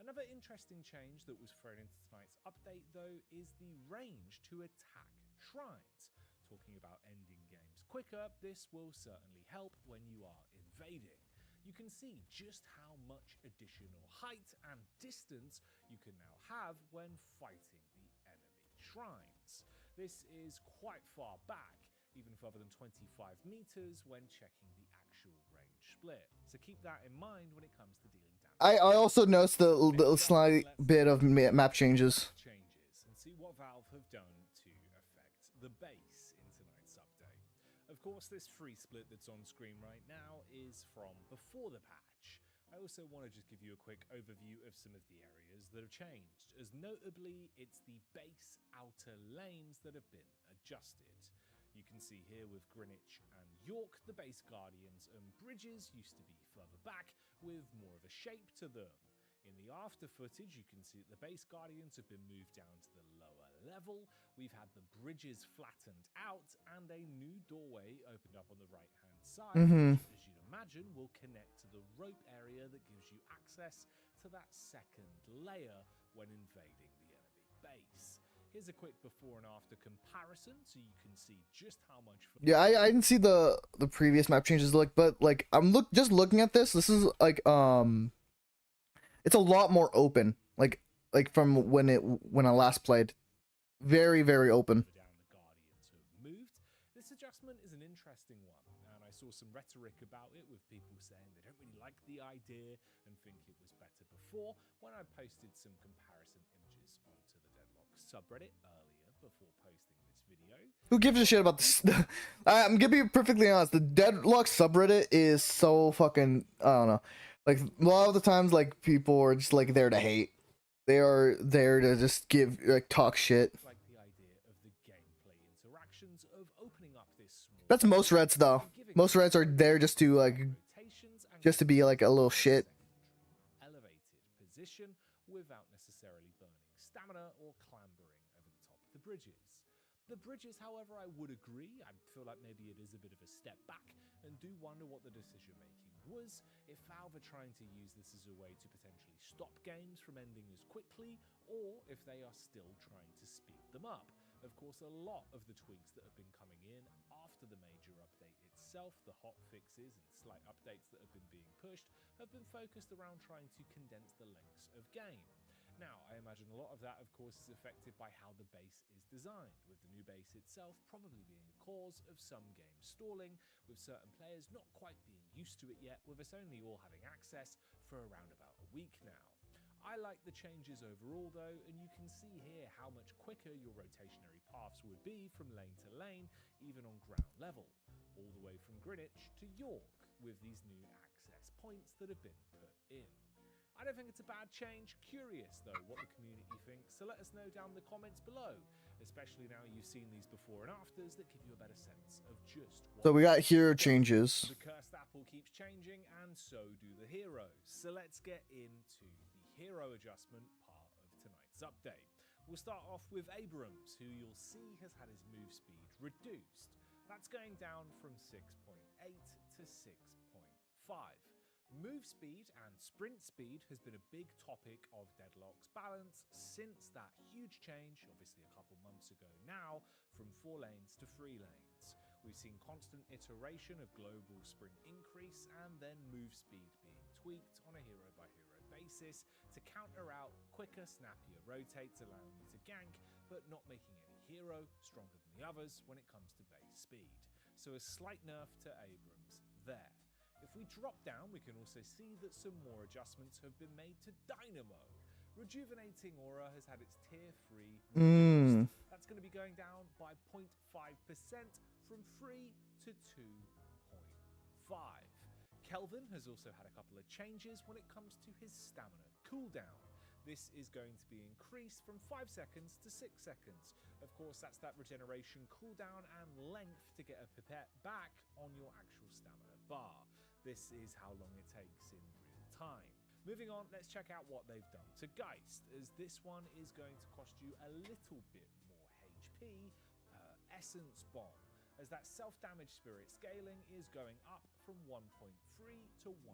D: Another interesting change that was thrown into tonight's update, though, is the range to attack shrines. Talking about ending games quicker, this will certainly help when you are invading. You can see just how much additional height and distance you can now have when fighting the enemy shrines. This is quite far back, even further than 25 meters when checking the actual range split. So keep that in mind when it comes to dealing damage.
B: I also noticed the slight bit of map changes.
D: And see what Valve have done to affect the base in tonight's update. Of course, this free split that's on screen right now is from before the patch. I also want to just give you a quick overview of some of the areas that have changed, as notably it's the base outer lanes that have been adjusted. You can see here with Greenwich and York, the base guardians and bridges used to be further back with more of a shape to them. In the after footage, you can see that the base guardians have been moved down to the lower level. We've had the bridges flattened out and a new doorway opened up on the right-hand side, which, as you'd imagine, will connect to the rope area that gives you access to that second layer when invading the enemy base. Here's a quick before and after comparison so you can see just how much...
B: Yeah, I didn't see the previous map changes, like, but like I'm just looking at this. This is like it's a lot more open, like from when I last played. Very, very open.
D: Down the Guardians have moved. This adjustment is an interesting one, and I saw some rhetoric about it with people saying they don't really like the idea and think it was better before, when I posted some comparison images onto the Deadlock subreddit earlier before posting this video.
B: Who gives a shit about this? I'm gonna be perfectly honest. The Deadlock subreddit is so fucking, I don't know. Like a lot of the times, like people are just like there to hate. They are there to just talk shit.
D: Like the idea of the gameplay interactions of opening up this small...
B: That's most Reds though. Most Reds are there just to be like a little shit.
D: Elevated position without necessarily burning stamina or clambering over the top of the bridges. The bridges, however, I would agree. I feel like maybe it is a bit of a step back and do wonder what the decision making was, if Valve are trying to use this as a way to potentially stop games from ending as quickly, or if they are still trying to speed them up. Of course, a lot of the tweaks that have been coming in after the major update itself, the hot fixes and slight updates that have been being pushed, have been focused around trying to condense the lengths of game. Now, I imagine a lot of that, of course, is affected by how the base is designed, with the new base itself probably being a cause of some game stalling, with certain players not quite being used to it yet, with us only all having access for around about a week now. I like the changes overall though, and you can see here how much quicker your rotationary paths would be from lane to lane, even on ground level, all the way from Greenwich to York, with these new access points that have been put in. I don't think it's a bad change. Curious though what the community thinks, so let us know down in the comments below, especially now you've seen these before and afters that give you a better sense of just what.
B: So we got hero changes.
D: The cursed apple keeps changing, and so do the heroes. So let's get into the hero adjustment part of tonight's update. We'll start off with Abrams, who you'll see has had his move speed reduced. That's going down from 6.8 to 6.5. Move speed and sprint speed has been a big topic of Deadlock's balance since that huge change, obviously a couple months ago now, from 4 lanes to 3 lanes. We've seen constant iteration of global sprint increase and then move speed being tweaked on a hero-by-hero basis to counter out quicker, snappier rotates, allowing you to gank, but not making any hero stronger than the others when it comes to base speed. So a slight nerf to Abrams there. If we drop down, we can also see that some more adjustments have been made to Dynamo. Rejuvenating Aura has had its tier 3 reduced. That's going to be going down by 0.5% from 3 to 2.5. Kelvin has also had a couple of changes when it comes to his stamina cooldown. This is going to be increased from 5 seconds to 6 seconds. Of course, that's that regeneration cooldown and length to get a pipette back on your actual stamina bar. This is how long it takes in real time. Moving on, let's check out what they've done to Geist, as this one is going to cost you a little bit more HP per Essence Bomb, as that self-damage spirit scaling is going up from 1.3 to 1.6.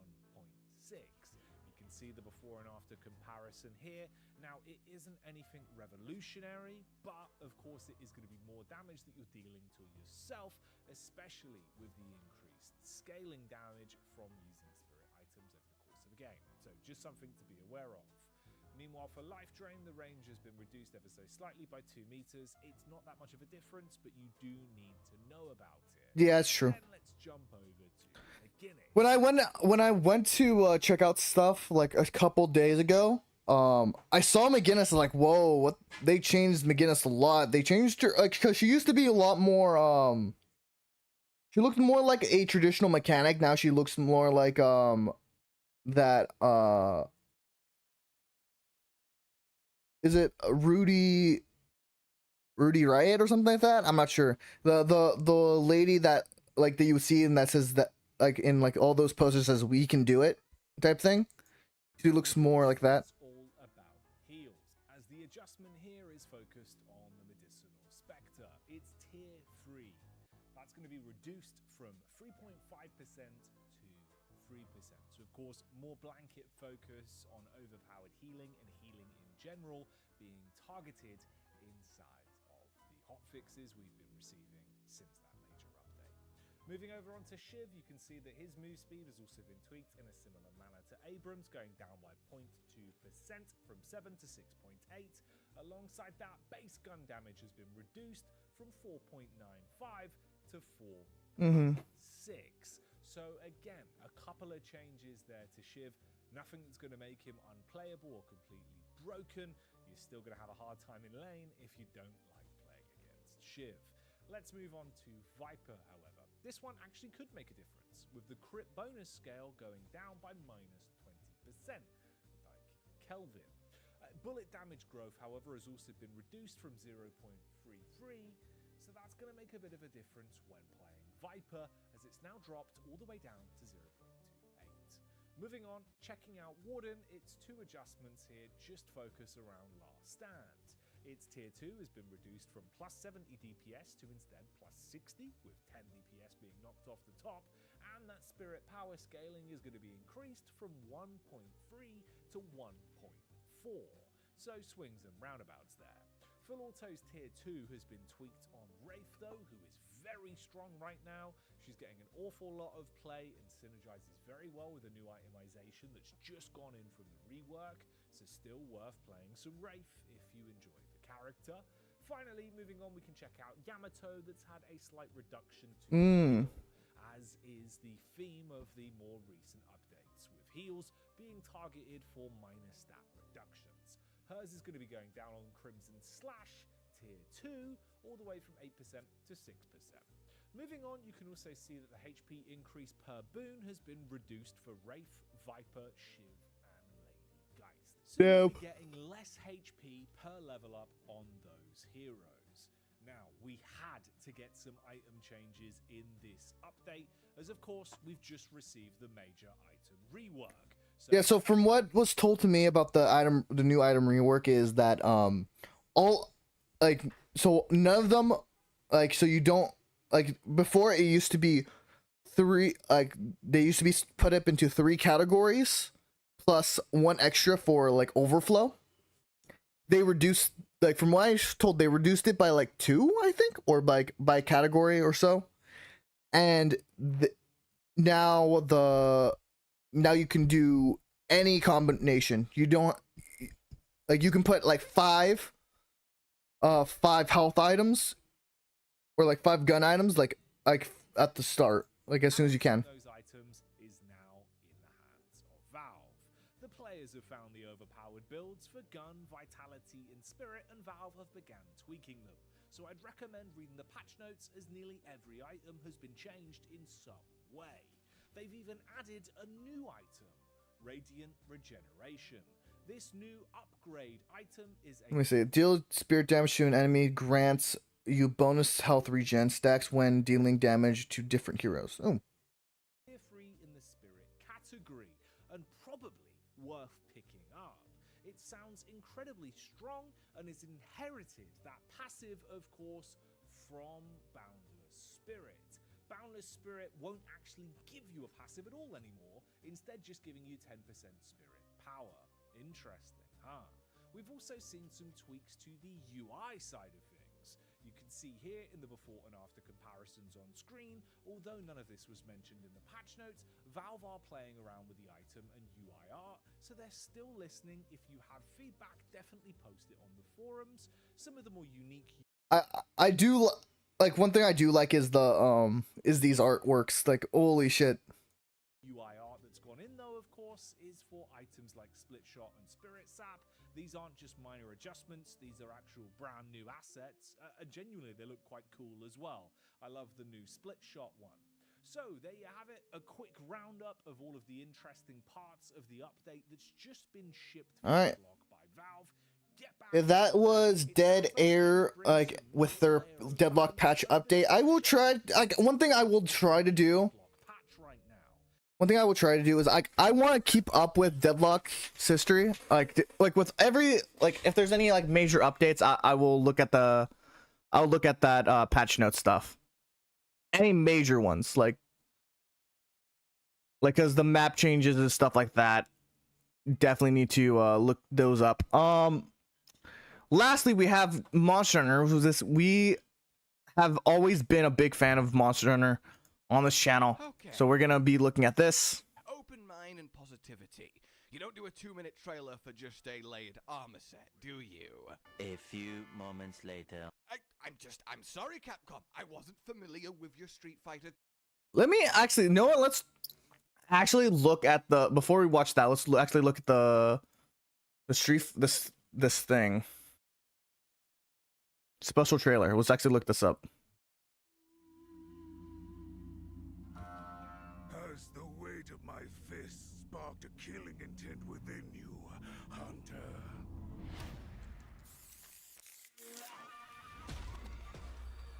D: You can see the before and after comparison here. Now, it isn't anything revolutionary, but of course it is going to be more damage that you're dealing to yourself, especially with the increased scaling damage from using spirit items over the course of a game. So just something to be aware of. Meanwhile, for life drain, the range has been reduced ever so slightly by 2 meters. It's not that much of a difference, but you do need to know about it.
B: Yeah, that's true.
D: Then let's jump over to McGinnis.
B: When I went to check out stuff like a couple days ago, I saw McGinnis and like, whoa, what, they changed McGinnis a lot. They changed her, like, because she used to be a lot more she looked more like a traditional mechanic. Now she looks more like that is it Rudy Riot or something like that? I'm not sure. The lady that like that you see and that says that like in like all those posters says we can do it type thing. She looks more like that.
D: It's all about heals, as the adjustment here is focused on the Medicinal Spectre. It's tier 3. That's going to be reduced from 3.5% to 3%. So of course, more blanket focus on overpowered healing and healing in general being targeted inside of the hotfixes we've been receiving since that major update. Moving over onto Shiv, you can see that his move speed has also been tweaked in a similar manner to Abrams, going down by 0.2% from 7 to 6.8. Alongside that, base gun damage has been reduced from 4.95 to 4.6. So again, a couple of changes there to Shiv. Nothing that's going to make him unplayable or completely broken. You're still going to have a hard time in lane if you don't like playing against Shiv. Let's move on to Viper, however. This one actually could make a difference, with the crit bonus scale going down by minus 20%, like Kelvin. Bullet damage growth, however, has also been reduced from 0.33, so that's going to make a bit of a difference when playing Viper, as it's now dropped all the way down to 0.28. Moving on, checking out Warden, its 2 adjustments here just focus around Last Stand. Its tier 2 has been reduced from plus 70 DPS to instead plus 60, with 10 DPS being knocked off the top, and that spirit power scaling is going to be increased from 1.3 to 1.4. So swings and roundabouts there. Full Auto's tier 2 has been tweaked on Wraith though, who is very strong right now. She's getting an awful lot of play and synergizes very well with a new itemization that's just gone in from the rework. so still worth playing some Wraith if you enjoy the character. Finally, moving on, we can check out Yamato, that's had a slight reduction to heal, as is the theme of the more recent updates, with heals being targeted for minor stat reductions. Hers is going to be going down on Crimson Slash Tier 2, all the way from 8% to 6%. Moving on, you can also see that the HP increase per boon has been reduced for Wraith, Viper, Shiv, and Lady Geist. So you'll be getting less HP per level up on those heroes. Now, we had to get some item changes in this update, as of course, we've just received the major item rework.
B: Yeah, so from what was told to me about the new item rework is that all so none of them so you don't before it used to be three, they used to be put up into 3 categories plus 1 extra for overflow. They reduced, from what I was told, they reduced it by 2, I think, or by category or so. And now you can do any combination. You don't you can put 5 health items or 5 gun items at the start, as soon as you can.
D: Those items is now in the hands of Valve. The players have found the overpowered builds for gun, vitality, and spirit, and Valve have began tweaking them. So I'd recommend reading the patch notes, as nearly every item has been changed in some way. They've even added a new item, Radiant Regeneration. This new upgrade item is a...
B: Let me see. Deal spirit damage to an enemy, grants you bonus health regen stacks when dealing damage to different heroes. Oh.
D: Tier 3 in the spirit category, and probably worth picking up. It sounds incredibly strong and is inherited, that passive, of course, from Boundless Spirit. Boundless Spirit won't actually give you a passive at all anymore, instead just giving you 10% spirit power. Interesting, huh? We've also seen some tweaks to the UI side of things. You can see here in the before and after comparisons on screen, although none of this was mentioned in the patch notes, Valve are playing around with the item and UI art, so they're still listening. If you have feedback, definitely post it on the forums. Some of the more unique...
B: I do... one thing I do like is is these artworks. Holy shit.
D: UI art that's gone in, though, of course, is for items like Split Shot and Spirit Sap. These aren't just minor adjustments, these are actual brand new assets, and genuinely they look quite cool as well. I love the new Split Shot one. So there you have it, a quick roundup of all of the interesting parts of the update that's just been shipped from Deadlock by Valve.
B: That was Dead Air, with their Deadlock patch update. I will try, one thing I will try to do is I want to keep up with Deadlock's history. With every, if there's any major updates, I will look at that patch note stuff. Any major ones, because the map changes and stuff like that, definitely need to look those up. Lastly, we have Monster Hunter. We have always been a big fan of Monster Hunter on this channel.
E: Okay.
B: So we're gonna be looking at this.
E: Open mind and positivity. You don't do a 2-minute trailer for just a layered armor set, do you?
F: A few moments later.
E: I'm sorry, Capcom. I wasn't familiar with your Street Fighter.
B: Let me actually, no, let's actually look at the, before we watch that, let's actually look at the this thing. Special trailer. Let's actually look this up.
G: Has the weight of my fist sparked a killing intent within you, Hunter?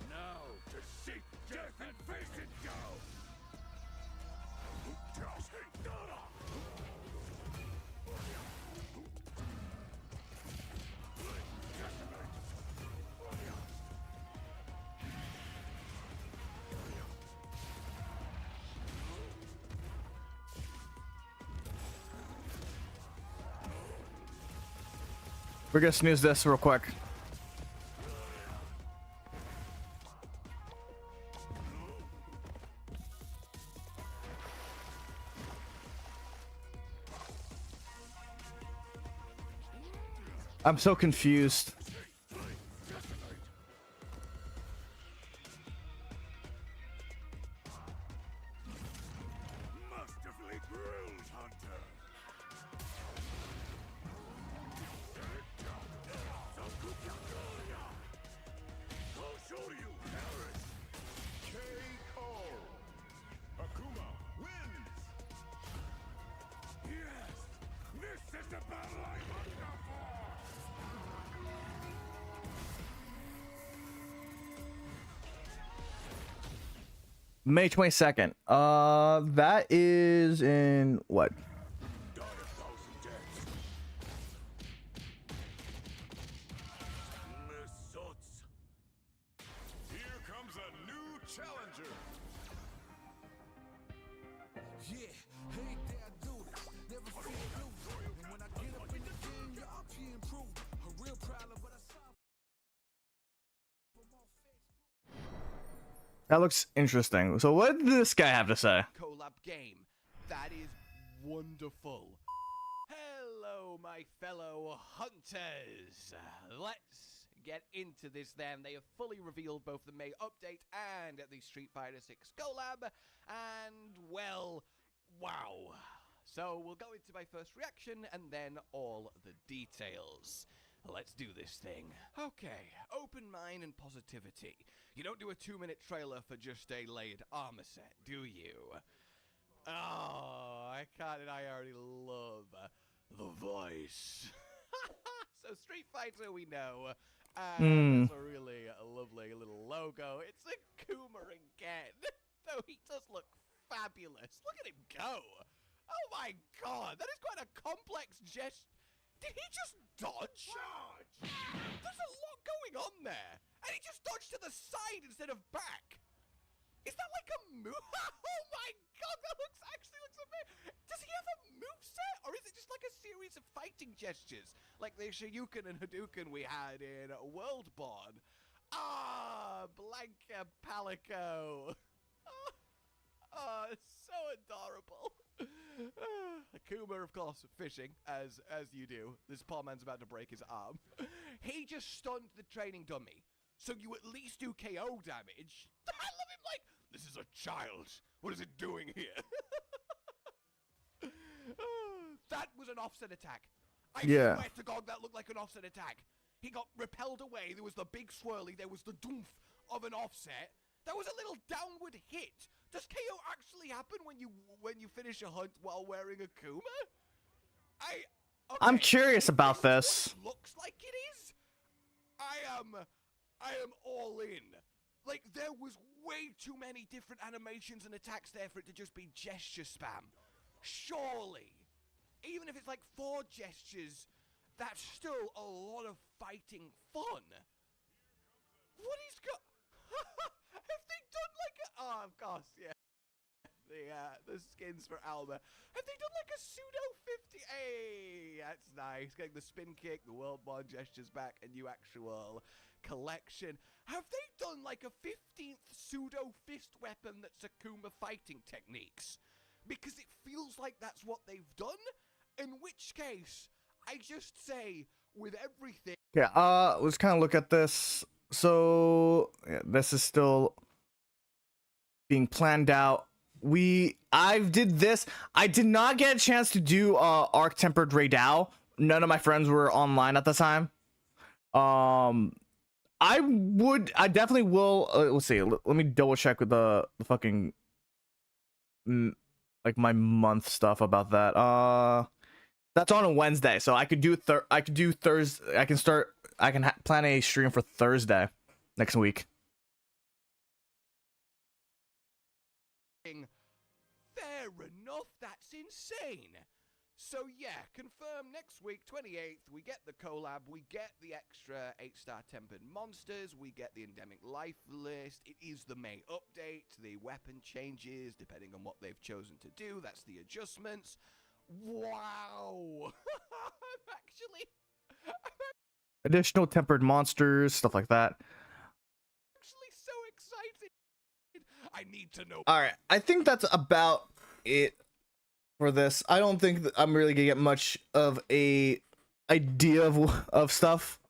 G: Now to seek death and face it down!
B: We're gonna snooze this real quick. I'm so confused.
G: Masterfully grilled, Hunter. I'll show you, Harris. K.O. Akuma wins. Yes, this is the battle I hunger for.
B: May 22nd. That is in what?
G: Die a thousand deaths. Misots. Here comes a new challenger.
A: Yeah, hey there, I do this. Never feel blue. And when I get up in the game, your RP improve. A real problem, but I solve.
B: That looks interesting. So what did this guy have to say?
E: Collab game. That is wonderful. Hello, my fellow hunters. Let's get into this then. They have fully revealed both the May update and the Street Fighter 6 collab. And, well, wow. So we'll go into my first reaction and then all the details. Let's do this thing. Okay, open mind and positivity. You don't do a 2-minute trailer for just a layered armor set, do you? Oh, I can't, and I already love the voice. So Street Fighter we know. That's a really lovely little logo. It's a Kuma again. Though he does look fabulous. Look at him go. Oh my god, that is quite a complex gesture. Did he just dodge? There's a lot going on there. And he just dodged to the side instead of back. Is that like a move? Oh my god, that actually looks amazing. Does he have a moveset? Or is it just like a series of fighting gestures? Like the Shoryuken and Hadouken we had in Worldborn. Ah, Blanca Palico. Oh, it's so adorable. Akuma, of course, fishing, as you do. This poor man's about to break his arm. He just stunned the training dummy, so you at least do KO damage. I love him like, this is a child. What is it doing here? That was an offset attack. I swear to God, that looked like an offset attack. He got repelled away. There was the big swirly. There was the doomph of an offset. That was a little downward hit. Does KO actually happen when you finish a hunt while wearing a Kuma?
B: I'm curious about this.
E: Looks like it is. I am all in. Like, there was way too many different animations and attacks there for it to just be gesture spam. Surely, even if it's like 4 gestures, that's still a lot of fighting fun. What is have they done like a... Oh, of course, yeah. The skins for Alma. Have they done like a pseudo 50? Hey, that's nice. Getting the spin kick, the Worldborn gestures back, a new actual collection. Have they done like a 15th pseudo fist weapon that's Akuma fighting techniques? Because it feels like that's what they've done. In which case, I just say, with everything...
B: Yeah, let's kind of look at this. So, yeah, this is still being planned out. I did this. I did not get a chance to do Arc Tempered Raidao. None of my friends were online at the time. I definitely will. Let's see. Let me double check with the fucking like my month stuff about that. That's on a Wednesday, so I could do Thursday. I can plan a stream for Thursday next week.
E: Fair enough, that's insane. So yeah, confirm next week, 28th, we get the collab, we get the extra 8-star tempered monsters, we get the endemic life list, it is the May update, the weapon changes, depending on what they've chosen to do, that's the adjustments. Wow! I'm
B: Additional tempered monsters, stuff like that.
E: actually so excited. I need to know.
B: All right, I think that's about it for this. I don't think that I'm really gonna get much of a idea of stuff.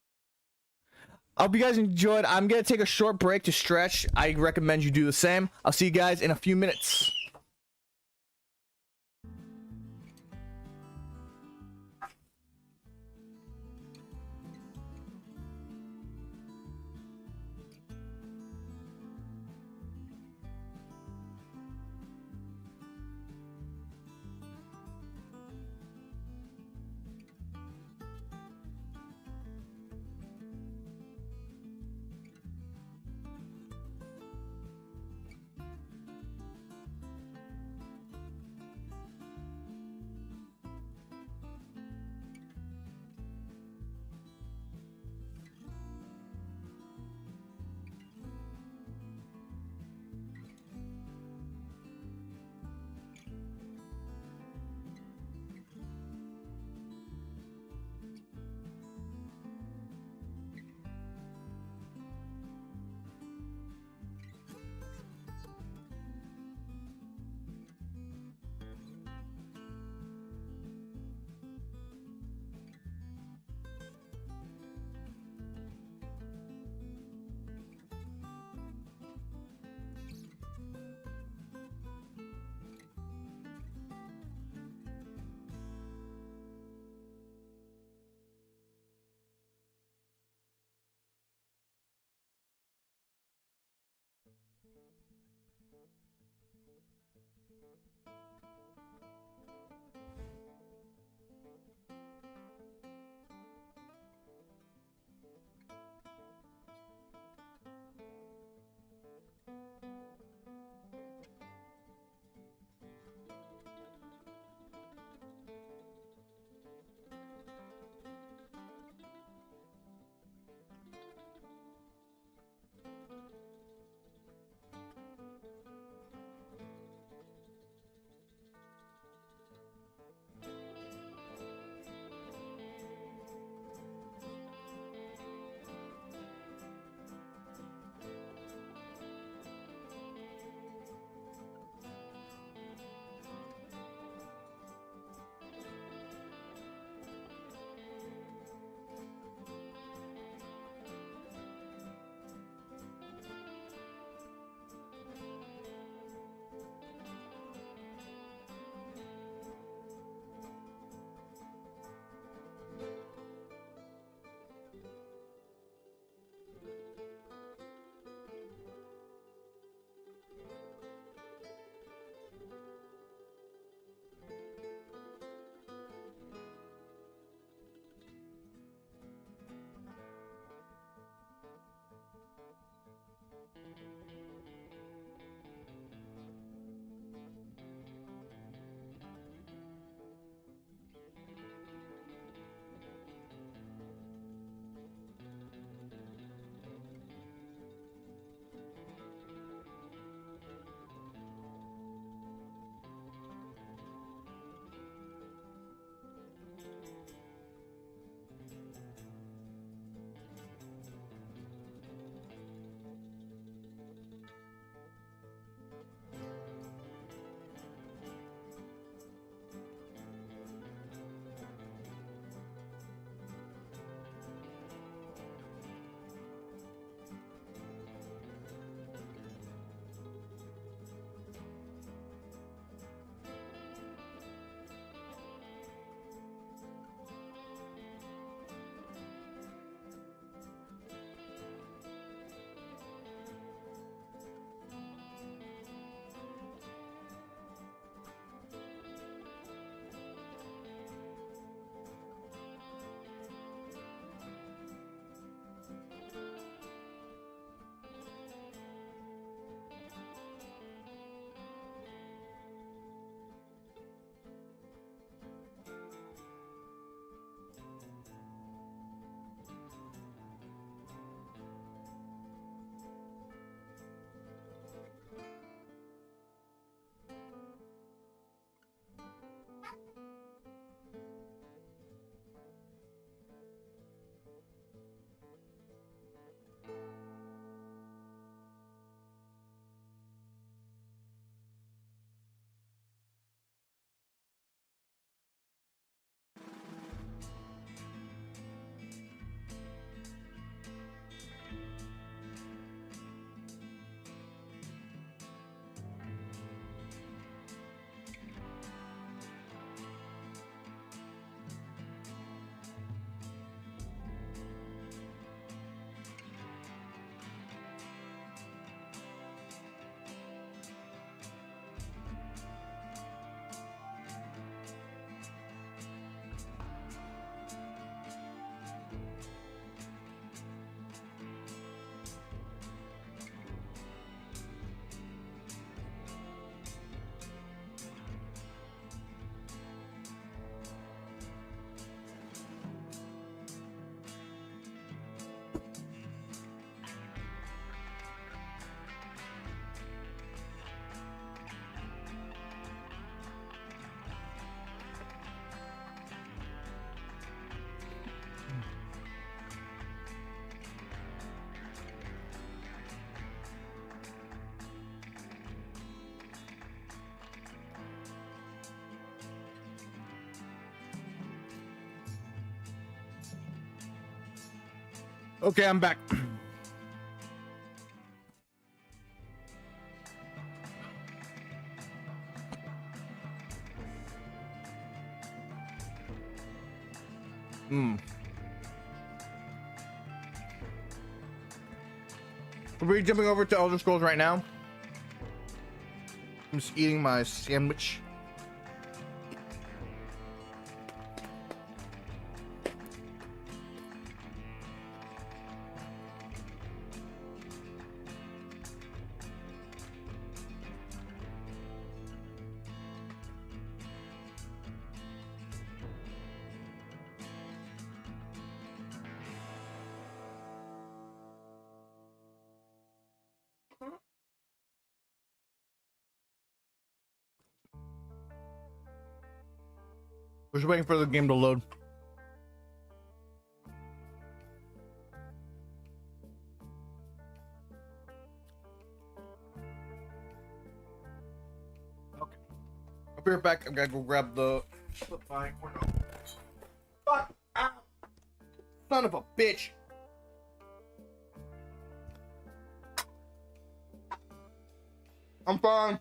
B: I hope you guys enjoyed. I'm gonna take a short break to stretch. I recommend you do the same. I'll see you guys in a few minutes. Okay, I'm back. We're jumping over to Elder Scrolls right now. I'm just eating my sandwich. We're just waiting for the game to load. Okay. I'll be right back. I'm gonna go grab the. Fuck! Ow. Son of a bitch! I'm fine.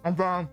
B: I'm fine.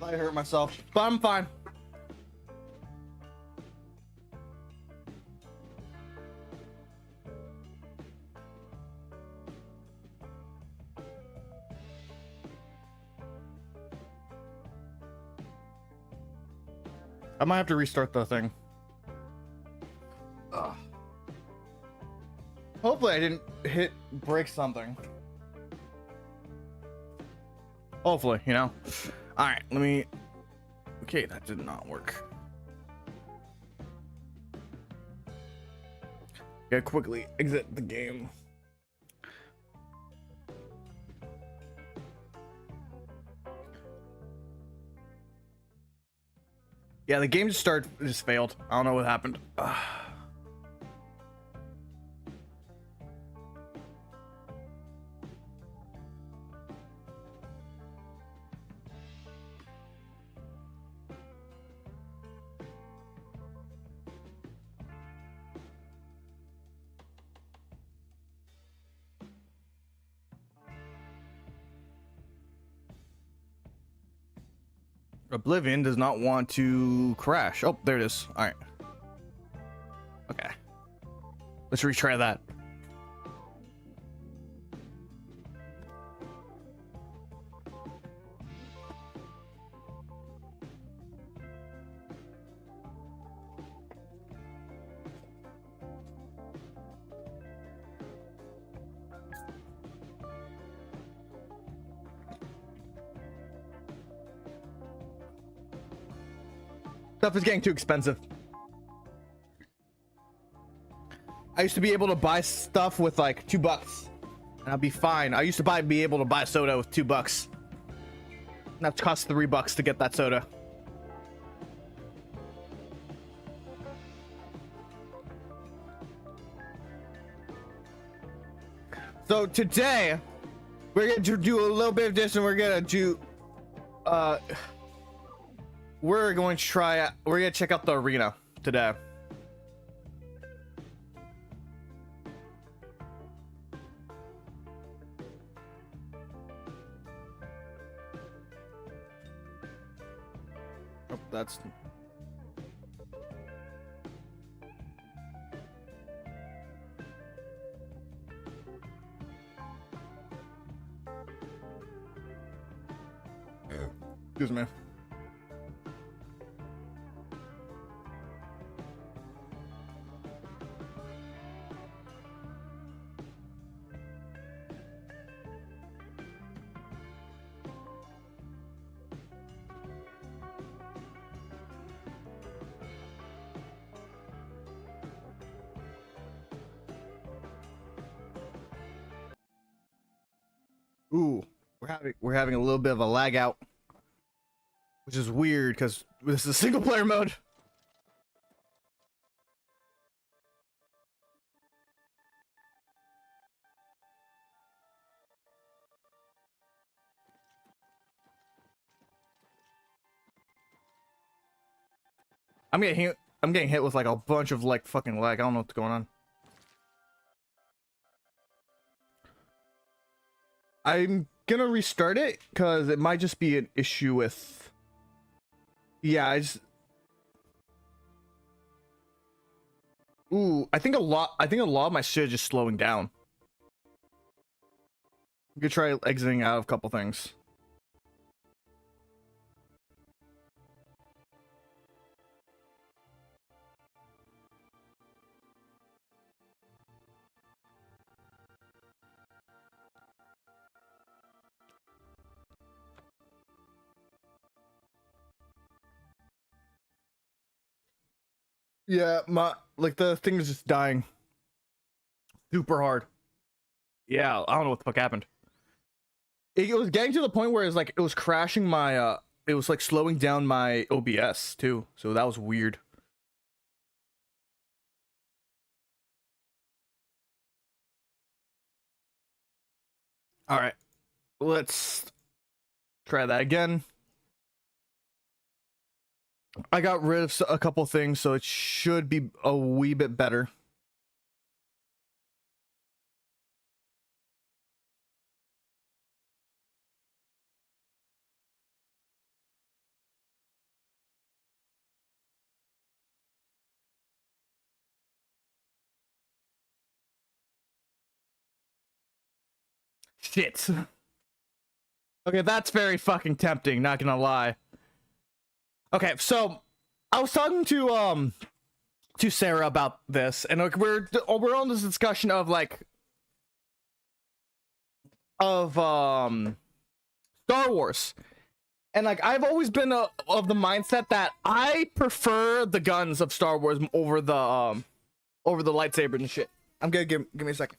B: I hurt myself, but I'm fine. I might have to restart the thing. Ugh. Hopefully I didn't break something. Hopefully, you know. All right, let me. Okay, that did not work. Gotta quickly exit the game. Yeah, the game just failed. I don't know what happened. Ugh. Oblivion does not want to crash. Oh, there it is. All right. Okay. Let's retry that. Stuff is getting too expensive. I used to be able to buy stuff with like $2 and I'd be fine. I used to be able to buy soda with $2. And that cost $3 to get that soda. So today we're gonna do a little bit of this, and we're gonna do we're going to check out the arena today. Oh, that's excuse me. Ooh, we're having a little bit of a lag out, which is weird because this is a single player mode. I'm getting hit with like a bunch of like fucking lag. I don't know what's going on. I'm gonna restart it because it might just be an issue with. Yeah, Ooh, I think a lot of my shit is just slowing down. You could try exiting out of a couple things. Yeah, the thing is just dying super hard. Yeah, I don't know what the fuck happened. It was getting to the point where it was crashing my it was like slowing down my OBS too. So that was weird. All right. Let's try that again. I got rid of a couple things, so it should be a wee bit better. Shit. Okay, that's very fucking tempting, not gonna lie. Okay, so I was talking to Sarah about this, and like we're on this discussion of Star Wars. And like I've always been of the mindset that I prefer the guns of Star Wars over the lightsabers and shit. I'm gonna give me a second.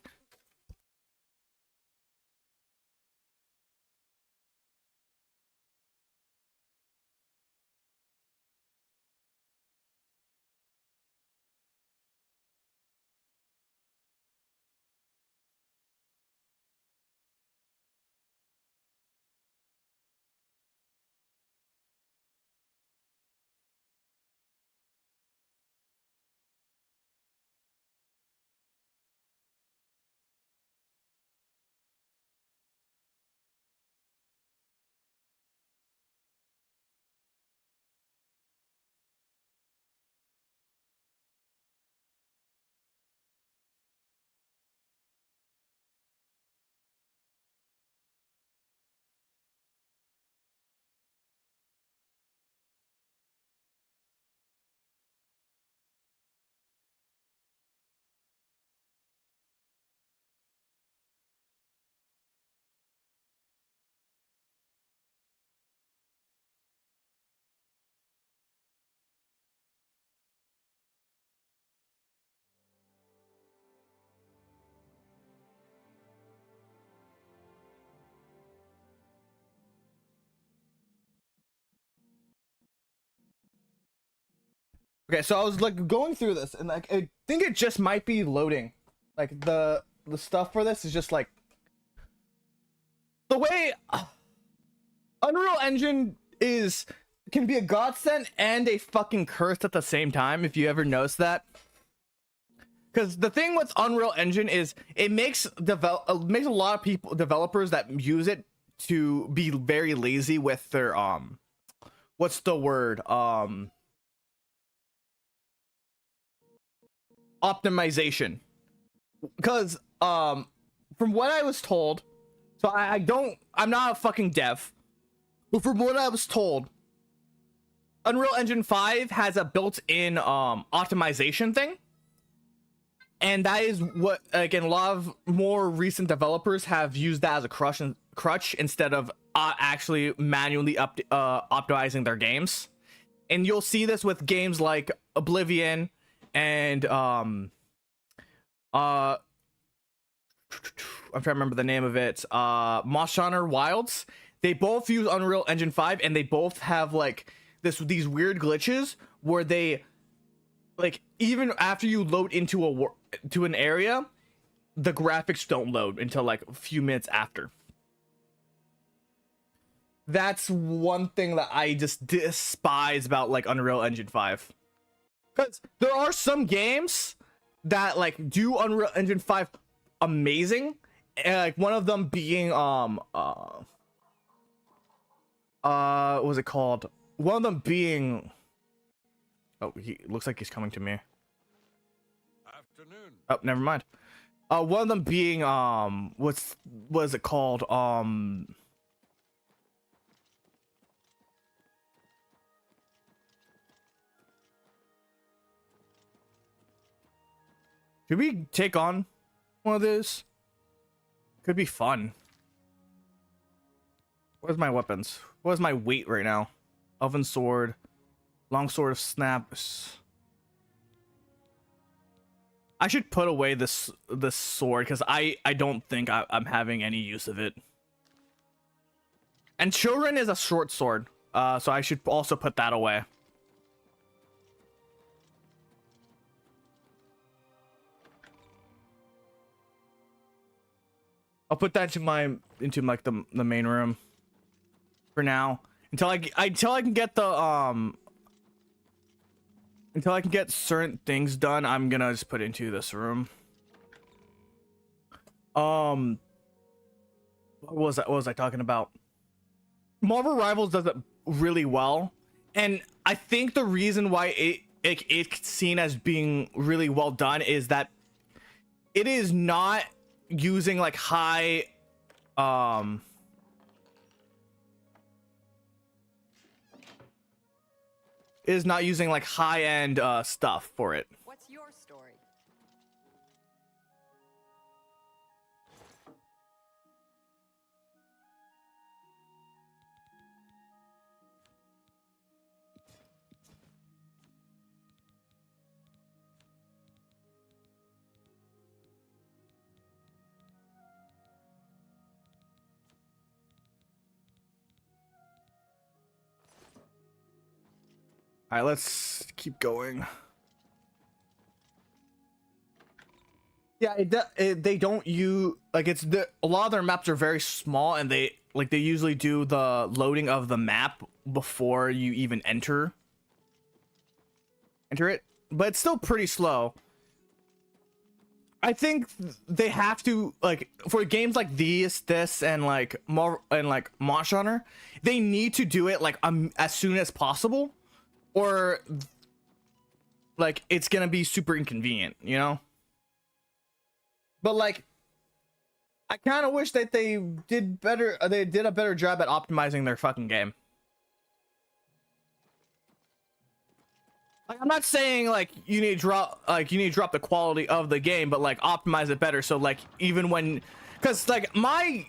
B: Okay, so I was like going through this, and like I think it just might be loading. Like the stuff for this is just like the way Unreal Engine can be a godsend and a fucking curse at the same time. If you ever notice that, because the thing with Unreal Engine is it makes a lot of developers that use it to be very lazy with their what's the word optimization. Because from what I was told, so I'm not a fucking dev, but from what I was told, Unreal Engine 5 has a built-in optimization thing, and that is what, again, a lot of more recent developers have used that as a crutch instead of actually manually optimizing their games. And you'll see this with games like Oblivion and I'm trying to remember the name of it. Monster Wilds. They both use Unreal Engine 5, and they both have like these weird glitches where they like even after you load into to an area, the graphics don't load until like a few minutes after. That's one thing that I just despise about like Unreal Engine 5. Because there are some games that like do Unreal Engine 5 amazing, and like one of them being what was it called? One of them being, oh, he looks like he's coming to me.
G: Afternoon.
B: Oh, never mind. One of them being what is it called? Should we take on one of these? Could be fun. Where's my weapons? What's my weight right now? Oven sword, long sword of snaps. I should put away this sword because I don't think I'm having any use of it. And Children is a short sword, so I should also put that away. I'll put that into like the main room for now until I can get the until I can get certain things done. I'm gonna just put it into this room. What was I talking about? Marvel Rivals does it really well, and I think the reason why it's seen as being really well done is that it is not using like high is not using like high-end stuff for it.
H: What's your story?
B: All right, let's keep going. Yeah, they don't use like a lot of their maps are very small, and they usually do the loading of the map before you even enter it, but it's still pretty slow. I think they have to, like, for games like this and like Monster Hunter, they need to do it like as soon as possible, or like it's gonna be super inconvenient, you know? But like, I kind of wish that they did better. They did a better job at optimizing their fucking game. Like, I'm not saying like you need to drop the quality of the game, but like optimize it better. So like even when, because like mine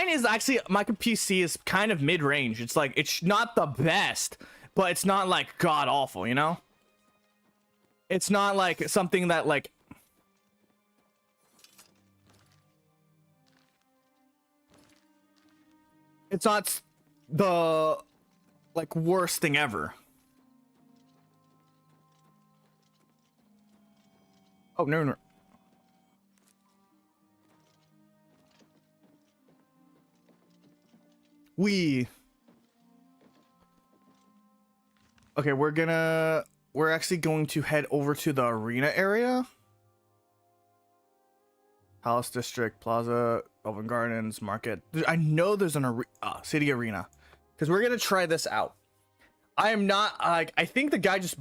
B: is actually, my PC is kind of mid-range. It's like it's not the best, but it's not like god awful, you know? It's not like something that like it's not the like worst thing ever. Oh, no. Okay, we're actually going to head over to the arena area. Palace District, Plaza, Elven Gardens, Market. I know there's an city arena, because we're gonna try this out. I am not like, I think the guy just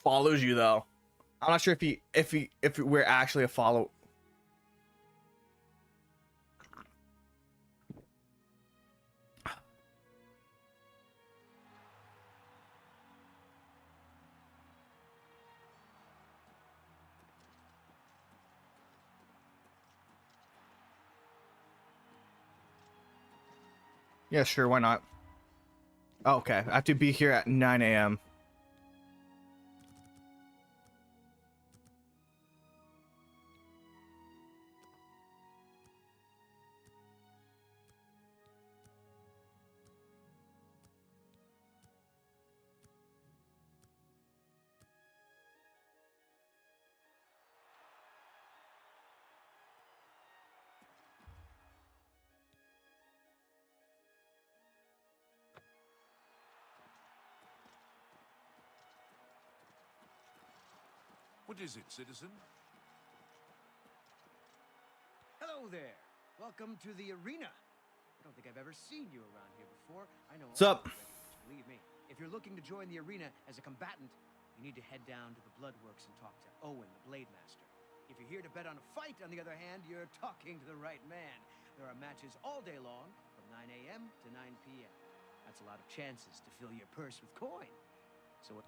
B: follows you though. I'm not sure if we're actually a follow. Yeah, sure, why not? Oh, okay, I have to be here at 9 a.m.
G: What is it, citizen?
H: Hello there. Welcome to the arena. I don't think I've ever seen you around here before. I know.
B: What's up?
H: Believe me, if you're looking to join the arena as a combatant, you need to head down to the Bloodworks and talk to Owen, the Blade Master. If you're here to bet on a fight, on the other hand, you're talking to the right man. There are matches all day long, from 9 a.m. to 9 p.m. That's a lot of chances to fill your purse with coin. So,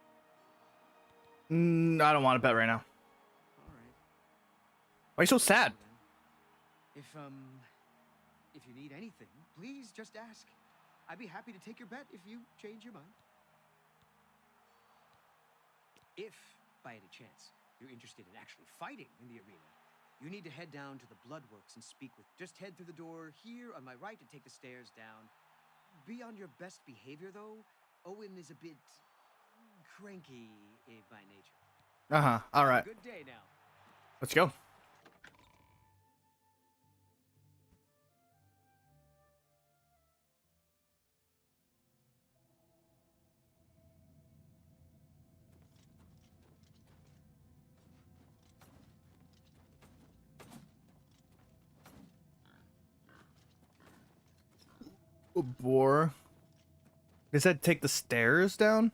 B: I don't want to bet right now.
H: all right.
B: Why are you so sad?
H: If you need anything, please just ask. I'd be happy to take your bet if you change your mind. If, by any chance, you're interested in actually fighting in the arena, you need to head down to the Bloodworks and speak with... Just head through the door here on my right and take the stairs down. Be on your best behavior, though. Owen is a bit... cranky by nature.
B: Uh-huh. All right.
H: Good day now.
B: Let's go. Bore. They said take the stairs down?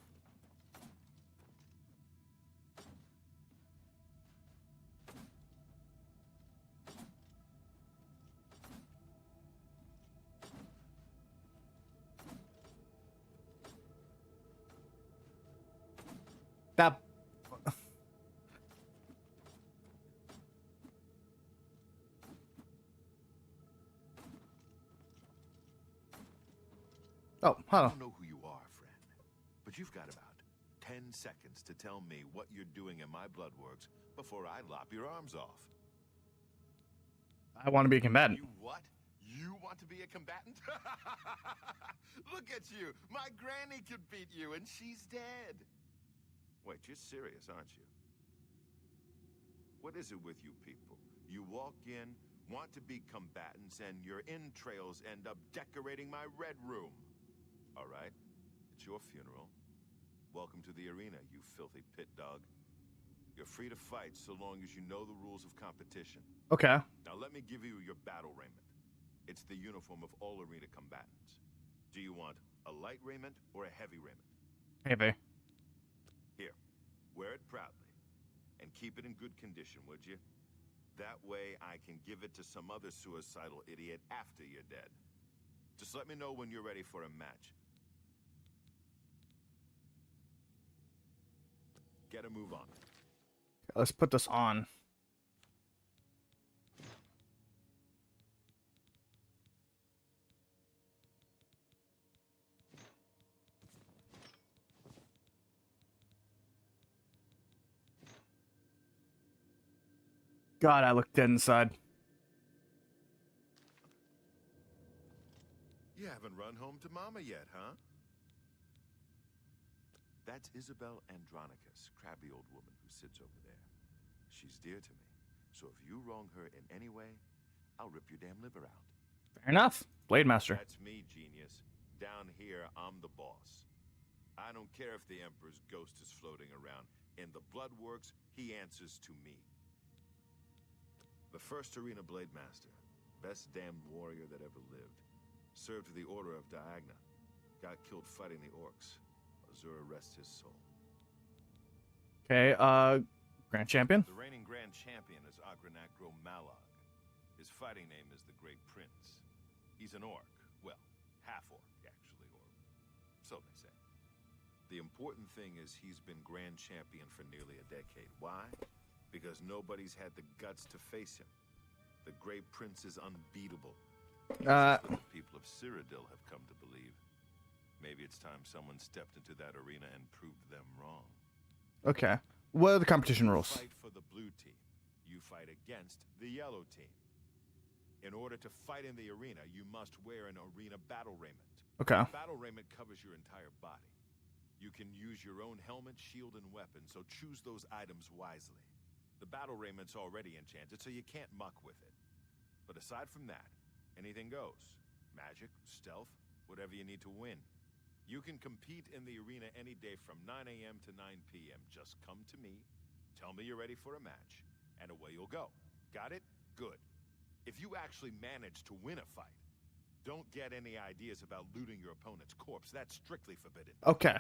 B: That... Oh,
G: I
B: huh.
G: don't know who you are, friend, but you've got about 10 seconds to tell me what you're doing in my Bloodworks before I lop your arms off.
B: I want to be a combatant.
G: You what? You want to be a combatant? Look at you! My granny could beat you, and she's dead. Wait, you're serious, aren't you? What is it with you people? You walk in, want to be combatants, and your entrails end up decorating my red room. All right, it's your funeral. Welcome to the arena, you filthy pit dog. You're free to fight so long as you know the rules of competition.
B: Okay.
G: Now let me give you your battle raiment. It's the uniform of all arena combatants. Do you want a light raiment or a heavy raiment?
B: Heavy.
G: Here, wear it proudly. And keep it in good condition, would you? That way I can give it to some other suicidal idiot after you're dead. Just let me know when you're ready for a match. Get a move on.
B: Let's put this on. God, I look dead inside.
G: You haven't run home to Mama yet, huh? That's Isabel Andronicus, crabby old woman who sits over there. She's dear to me, so if you wrong her in any way, I'll rip your damn liver out.
B: Fair enough. Blade Master.
G: That's me, genius. Down here, I'm the boss. I don't care if the Emperor's ghost is floating around. In the Bloodworks, he answers to me. The first arena Blade Master. Best damned warrior that ever lived. Served with the Order of Diagna. Got killed fighting the Orcs. Azura rest his soul.
B: Okay, Grand Champion.
G: The reigning Grand Champion is Agranacro Malog. His fighting name is the Great Prince. He's an orc. Well, half-orc, actually, or so they say. The important thing is he's been Grand Champion for nearly a decade. Why? Because nobody's had the guts to face him. The Great Prince is unbeatable. That's what the people of Cyrodiil have come to believe. Maybe it's time someone stepped into that arena and proved them wrong.
B: Okay. What are the competition rules?
G: Fight for the blue team. You fight against the yellow team. In order to fight in the arena, you must wear an arena battle raiment.
B: Okay.
G: Battle raiment covers your entire body. You can use your own helmet, shield, and weapon, so choose those items wisely. The battle raiment's already enchanted, so you can't muck with it. But aside from that, anything goes. Magic, stealth, whatever you need to win. You can compete in the arena any day from 9 a.m. to 9 p.m. Just come to me, Tell me you're ready for a match, and away you'll go. Got it? Good. If you actually manage to win a fight, don't get any ideas about looting your opponent's corpse. That's strictly forbidden.
B: Okay.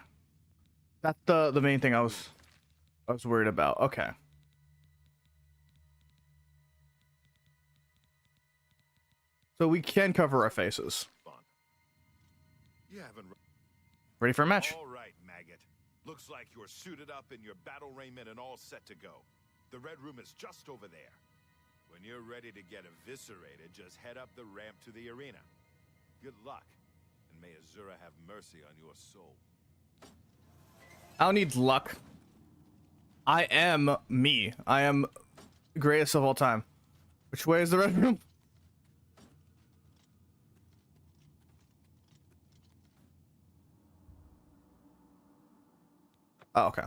B: That's the main thing I was worried about. Okay. So we can cover our faces.
G: Fun. You haven't.
B: Ready for a match.
G: All right, maggot. Looks like you're suited up in your battle raiment and all set to go. The red room is just over there. When you're ready to get eviscerated, just head up the ramp to the arena. Good luck, and may Azura have mercy on your soul.
B: I don't need luck. I am me. I am greatest of all time. Which way is the red room? Oh, okay.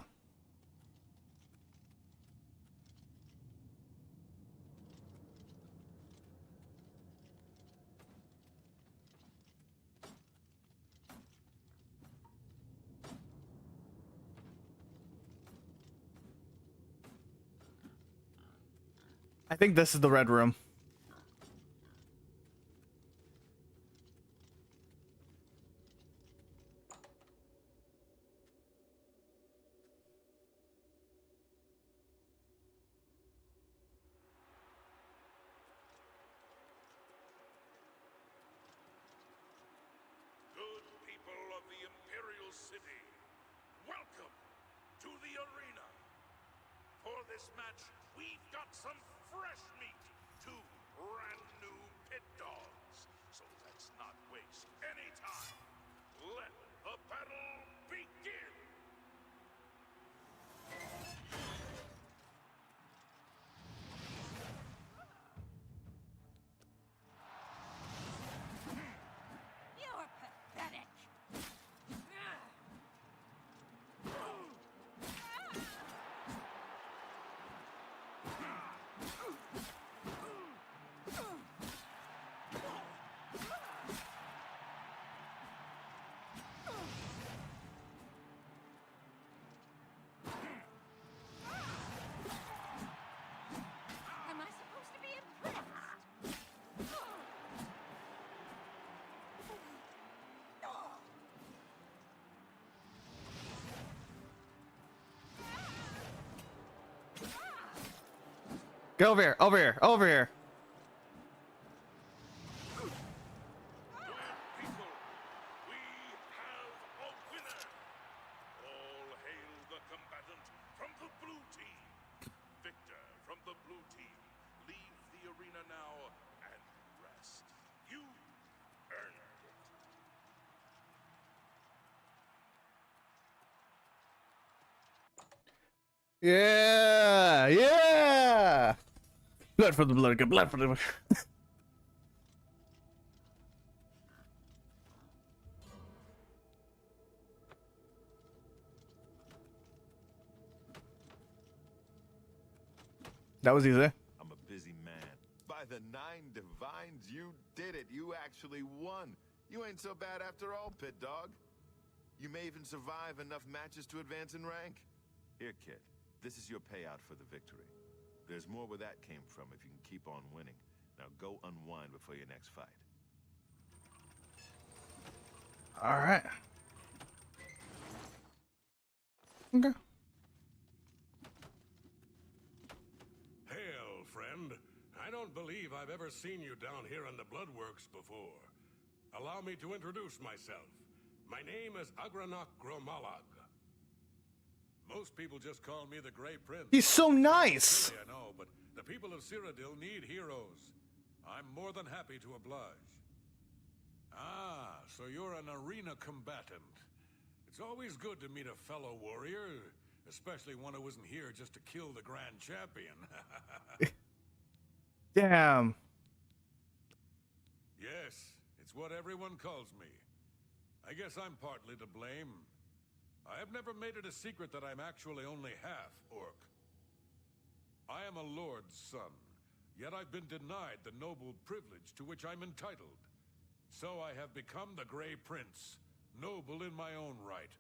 B: I think this is the red room.
I: Good people of the Imperial City, welcome to the arena. For this match, we've got some fresh meat, 2 brand new pit dogs. So let's not waste any time. Let the battle begin.
J: You're pathetic. Am I supposed to be impressed?
B: Get over here, over here, over here.
I: Good people, we have a winner. All hail the combatant from the blue team. Victor from the blue team, leave the arena now and rest. You earned it.
B: Yeah, yeah. Blood for the blood, blood for the blood. That was easy.
G: I'm a busy man. By the 9 divines, you did it. You actually won. You ain't so bad after all, pit dog. You may even survive enough matches to advance in rank. Here, kid. This is your payout for the victory. There's more where that came from if you can keep on winning. Now go unwind before your next fight.
B: All right. Okay.
I: Hail, friend. I don't believe I've ever seen you down here in the Bloodworks before. Allow me to introduce myself. My name is Agranok Gromalag. Most people just call me the Grey Prince.
B: He's so nice.
I: I know, but the people of Cyrodiil need heroes. I'm more than happy to oblige. Ah, so you're an arena combatant. It's always good to meet a fellow warrior, especially one who isn't here just to kill the Grand Champion.
B: Damn.
I: Yes, it's what everyone calls me. I guess I'm partly to blame. I have never made it a secret that I'm actually only half orc. I am a lord's son, yet I've been denied the noble privilege to which I'm entitled. So I have become the Grey Prince, noble in my own right.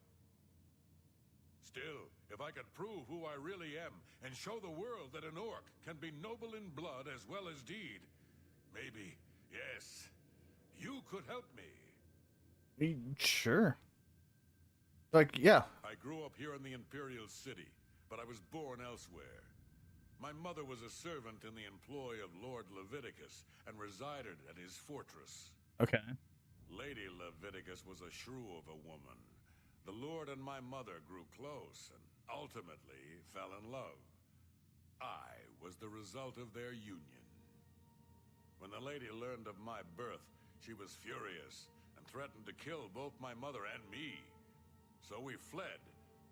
I: Still, if I could prove who I really am and show the world that an orc can be noble in blood as well as deed, maybe, yes, you could help me.
B: Sure. Like, yeah.
I: I grew up here in the Imperial City, but I was born elsewhere. My mother was a servant in the employ of Lord Leviticus and resided at his fortress.
B: Okay.
I: Lady Leviticus was a shrew of a woman. The Lord and my mother grew close and ultimately fell in love. I was the result of their union. When the lady learned of my birth, she was furious and threatened to kill both my mother and me. So we fled,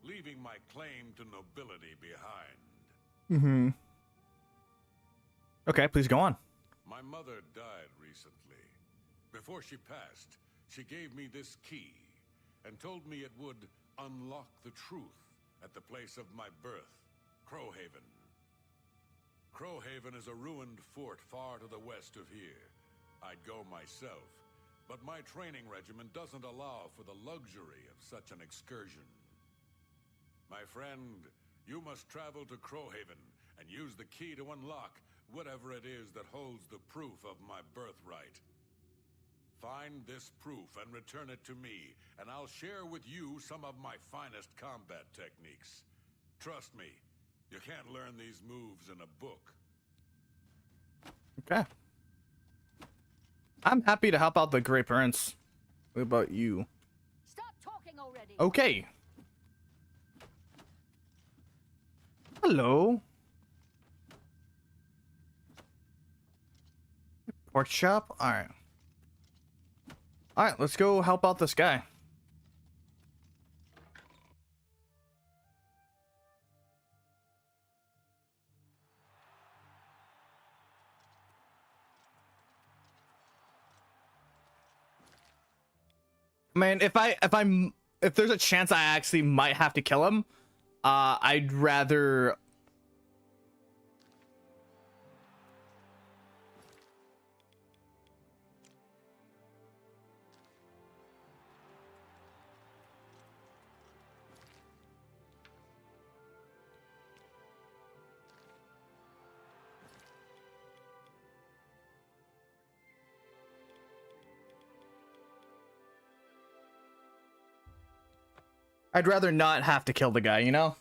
I: leaving my claim to nobility behind.
B: Mm-hmm. Okay, please go on.
I: My mother died recently. Before she passed, she gave me this key and told me it would unlock the truth at the place of my birth, Crowhaven. Crowhaven is a ruined fort far to the west of here. I'd go myself, but my training regimen doesn't allow for the luxury of such an excursion. My friend, you must travel to Crowhaven and use the key to unlock whatever it is that holds the proof of my birthright. Find this proof and return it to me, and I'll share with you some of my finest combat techniques. Trust me, you can't learn these moves in a book.
B: Okay. I'm happy to help out the Grey Prince. What about you?
J: Stop talking already.
B: Okay. Hello. Pork chop? Alright. Alright, let's go help out this guy. Man, if there's a chance I actually might have to kill him, I'd rather. I'd rather not have to kill the guy, you know?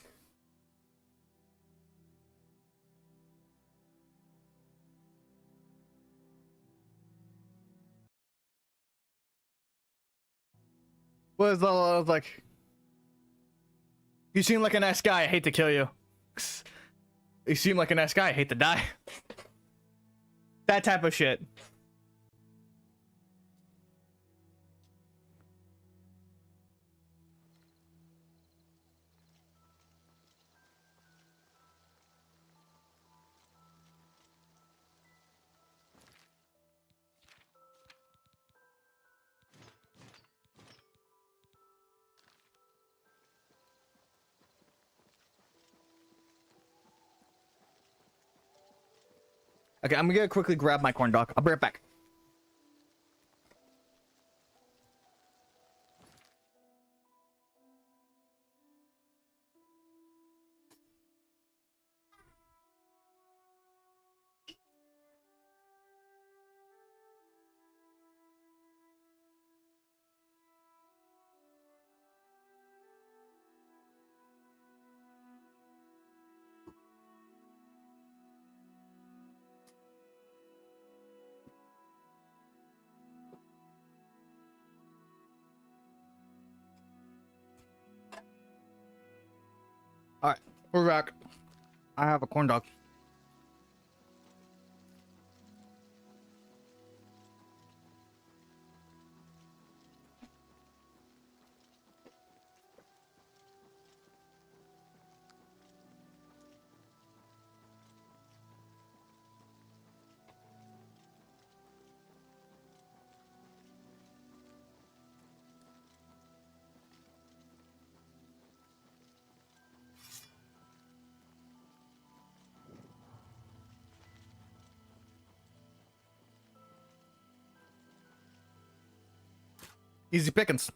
B: Was like, you seem like a nice guy, I hate to kill you. You seem like a nice guy, I hate to die. That type of shit. Okay, I'm gonna quickly grab my corn dog. I'll be right back. Alright, we're back. I have a corn dog. Easy pickings.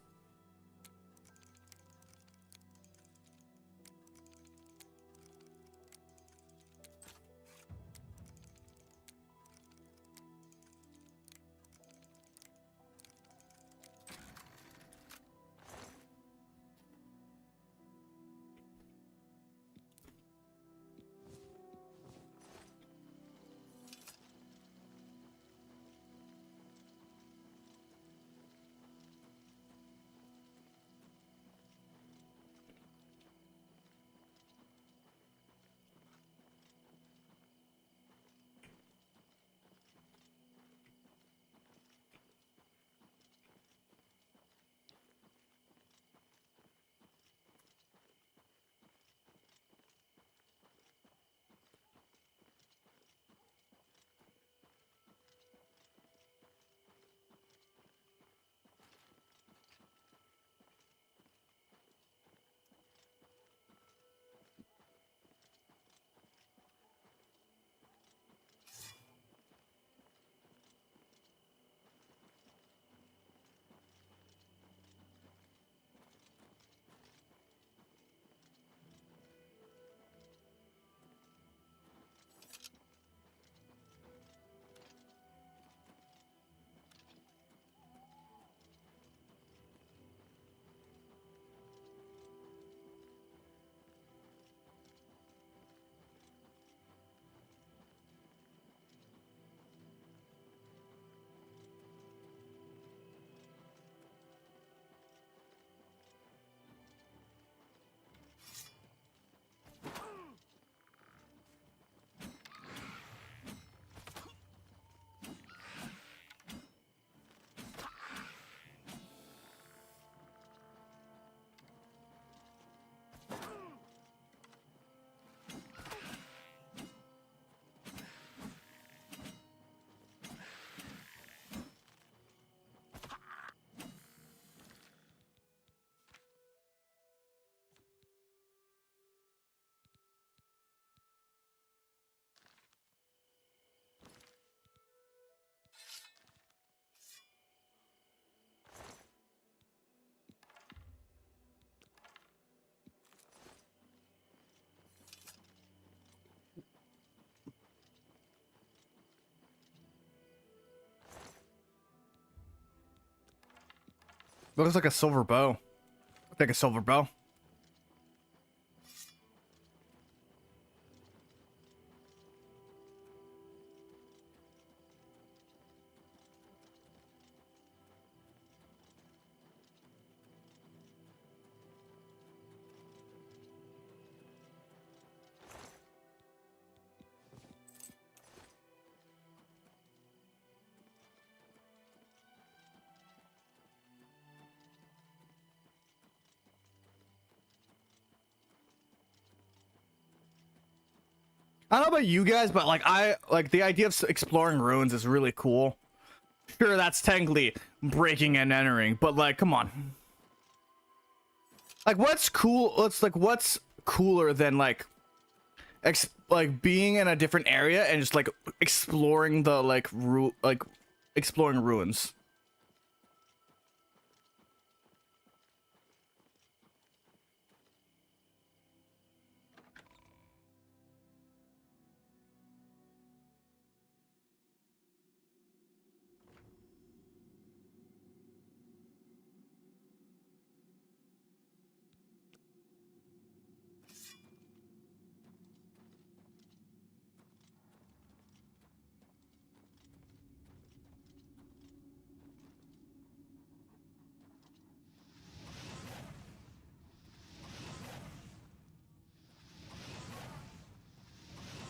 B: Looks like a silver bow. I think a silver bow. I don't know about you guys, but like I like the idea of exploring ruins is really cool. Sure, that's technically breaking and entering, but like, come on. Like, what's cool? What's cooler than like, being in a different area and just like exploring the exploring ruins.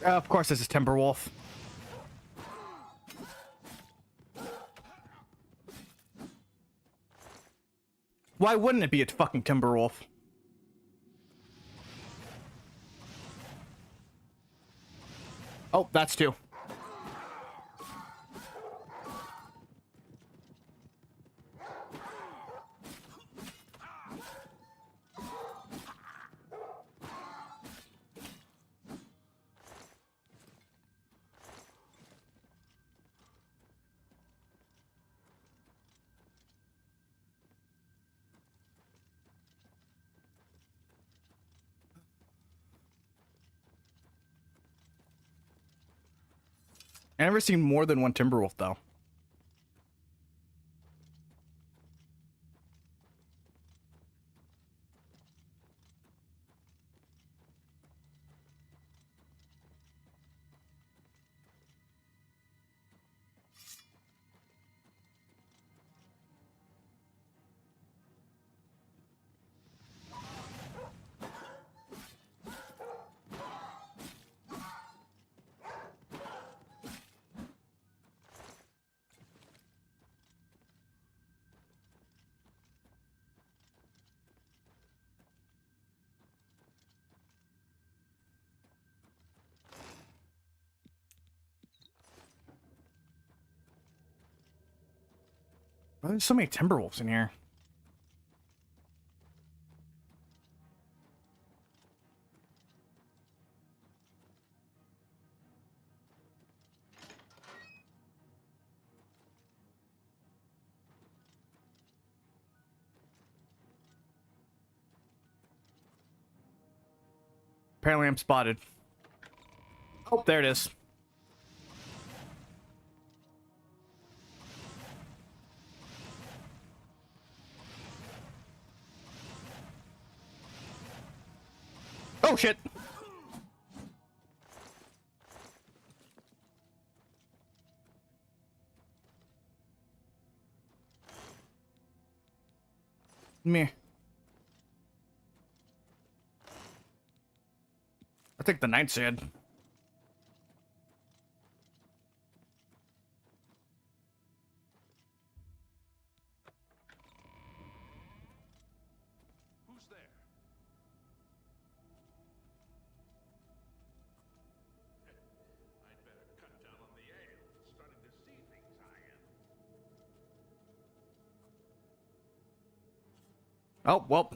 B: Of course, this is Timberwolf. Why wouldn't it be a fucking Timberwolf? Oh, that's two. I've never seen more than one Timberwolf, though. Why there's so many Timberwolves in here? Apparently I'm spotted. Oh, there it is. Oh, shit. Me. I think the Knight's head.
I: Who's there? I'd better cut down on the ale. Starting to see things I am.
B: Oh, well.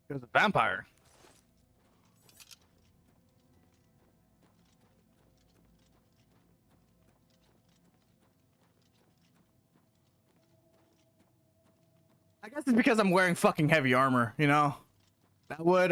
B: There's a vampire. I guess it's because I'm wearing fucking heavy armor, you know? That would,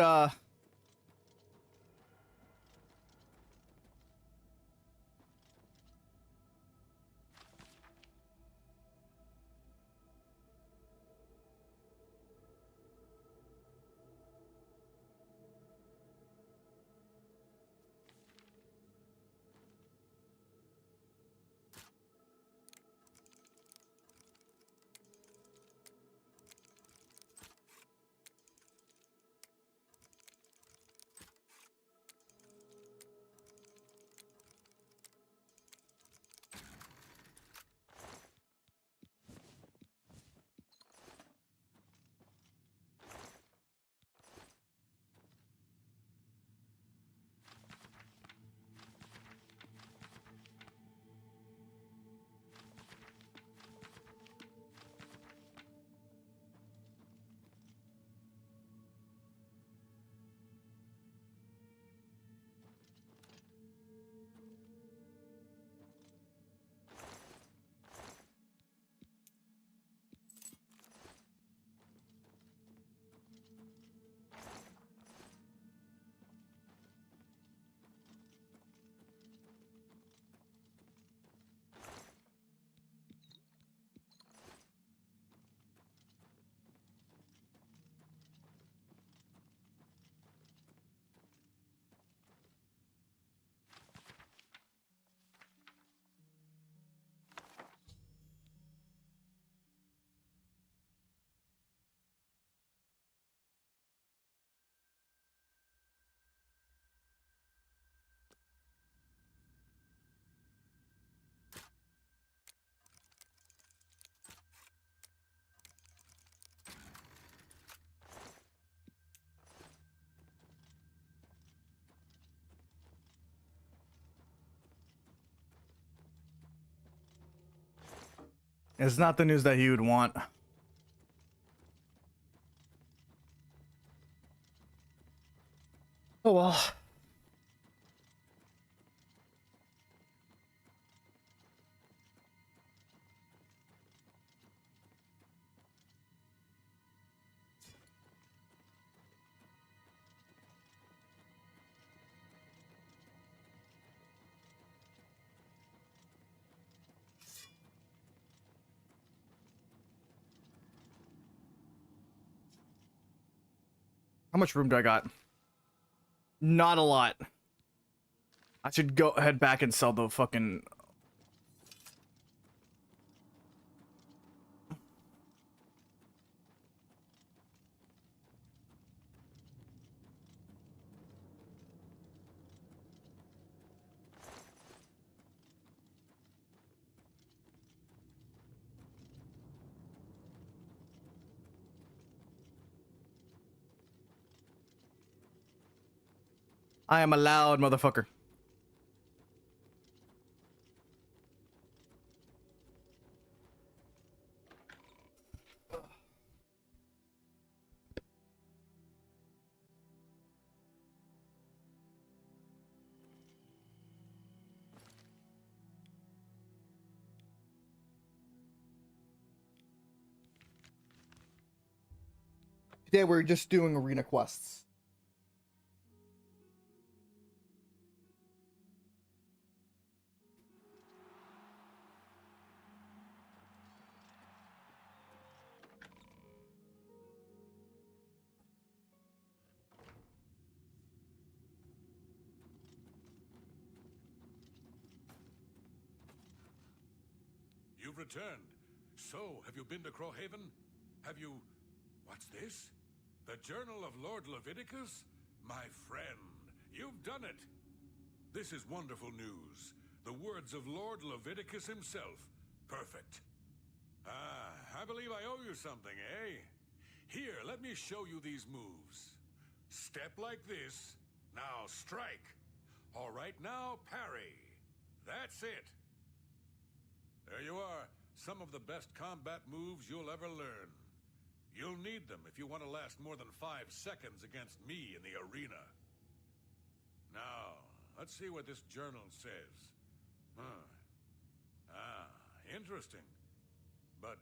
B: it's not the news that he would want. Oh well. How much room do I got? Not a lot. I should go head back and sell the fucking... I am a loud motherfucker. Today we're just doing arena quests.
I: You've returned. So, have you been to Crowhaven? Have you... What's this? The Journal of Lord Leviticus? My friend, you've done it. This is wonderful news. The words of Lord Leviticus himself. Perfect. Ah, I believe I owe you something, eh? Here, let me show you these moves. Step like this. Now strike. All right, now parry. That's it. There you are. Some of the best combat moves you'll ever learn. You'll need them if you want to last more than 5 seconds against me in the arena. Now, let's see what this journal says. Interesting. But...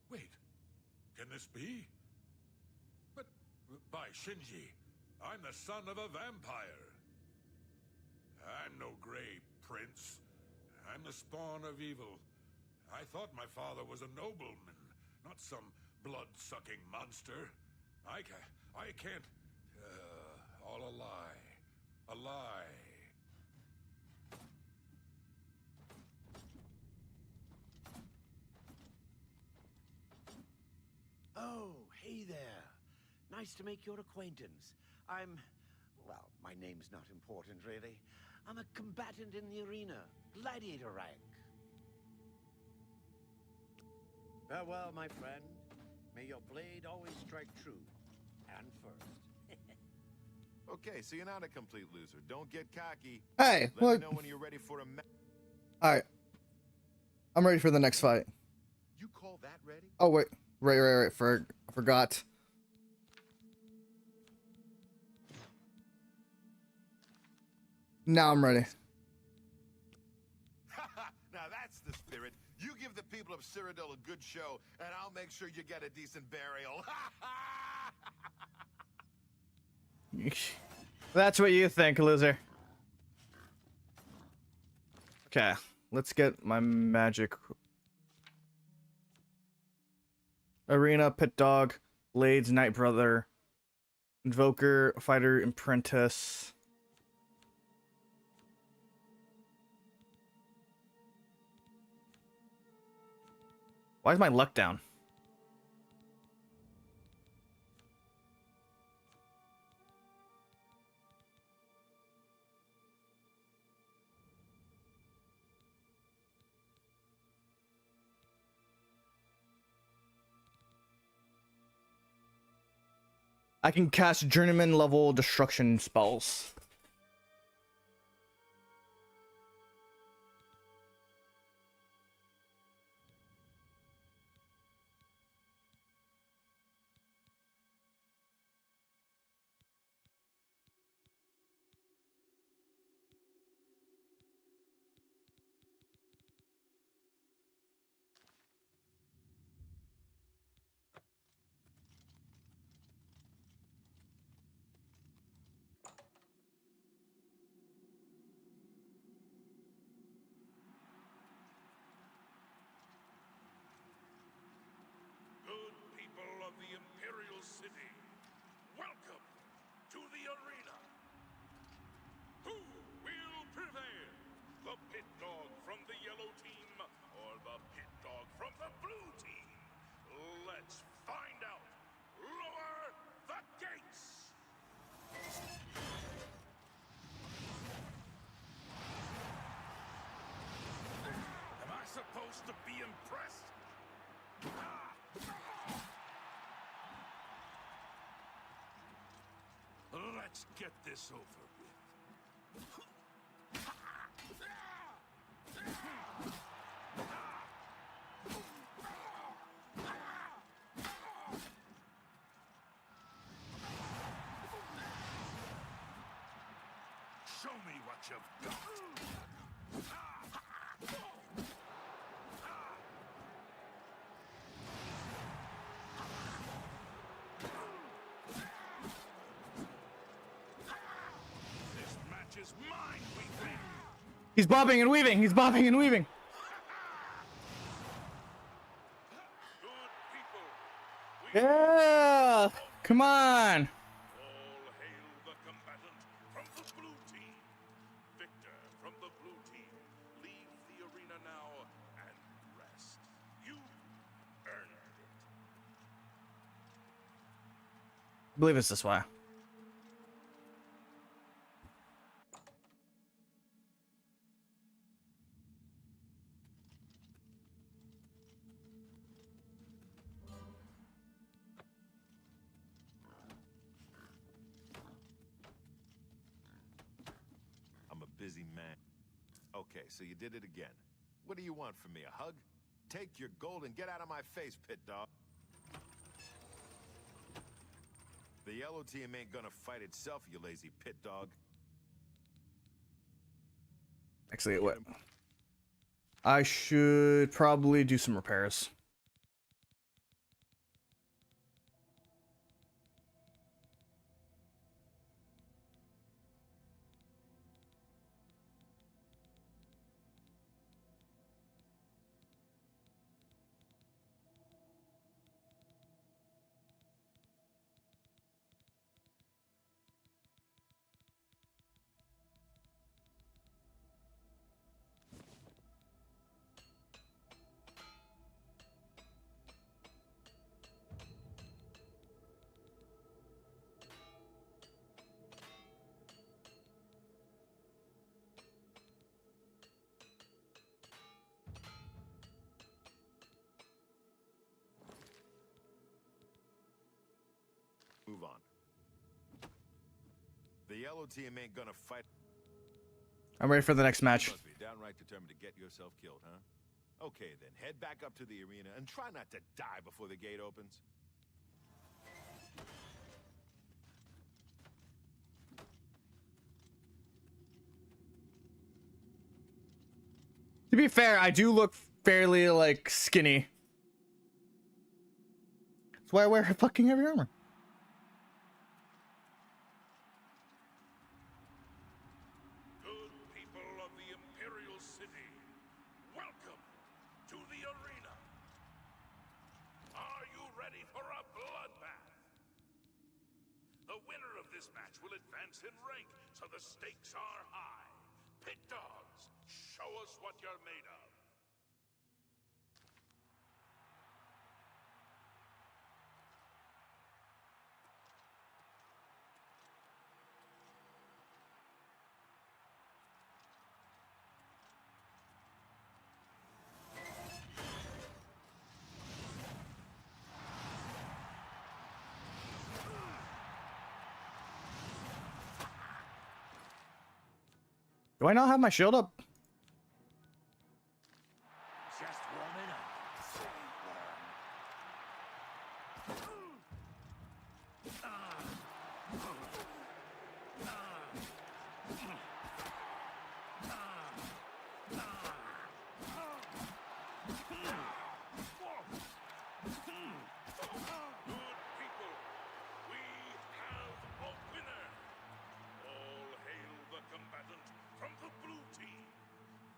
I: Wait. Can this be? But... By Shinji, I'm the son of a vampire. I'm no gray prince. I'm the spawn of evil. I thought my father was a nobleman, not some blood-sucking monster. I can't... all a lie. A lie.
K: Oh, hey there. Nice to make your acquaintance. Well, my name's not important, really. I'm a combatant in the arena, gladiator rank. Farewell, my friend. May your blade always strike true, and first.
G: Okay, so you're not a complete loser. Don't get cocky.
B: Hey,
G: Let
B: look.
G: me know when you're ready for a match.
B: All right. I'm ready for the next fight.
G: You call that ready?
B: Oh, wait. Right. I forgot. Now I'm ready.
G: Now that's the spirit. You give the people of Cyrodiil a good show, and I'll make sure you get a decent burial.
B: That's what you think, loser. Okay, let's get my magic. Arena, Pit Dog, Blades, Night Brother, Invoker, Fighter, Apprentice. Why is my luck down? I can cast journeyman level destruction spells.
I: Good people of the Imperial City, welcome to the arena. Who will prevail? The Pit Dog from the yellow team or the Pit Dog from the blue team? Let's find out. Lower the gates! Am I supposed to be impressed? Let's get this over with. Show me what you've got. This match is mine, weakling.
B: He's bobbing and weaving. He's bobbing and weaving.
I: Good people.
B: Yeah. Come on.
I: All hail the combatant from the blue team. Victor from the blue team. Leave the arena now and rest. You earned it.
B: I believe it's this way.
G: I'm a busy man. Okay, so you did it again. What do you want from me, a hug? Take your gold and get out of my face, pit dog. The yellow team ain't gonna fight itself, you lazy pit dog.
B: Actually, what? I should probably do some repairs.
G: Move on. The yellow team ain't gonna fight.
B: I'm ready for the next match.
G: You must be downright determined to get yourself killed, huh? Okay, then head back up to the arena and try not to die before the gate opens.
B: To be fair, I do look fairly, like, skinny. That's why I wear fucking heavy armor.
I: Good people of the Imperial City, welcome to the arena. Are you ready for a bloodbath? The winner of this match will advance in rank, so the stakes are high. Pit dogs, show us what you're made of.
B: Do I not have my shield up?
K: Just warming up.
I: Good people, we have a winner. All hail the combatant from the blue team.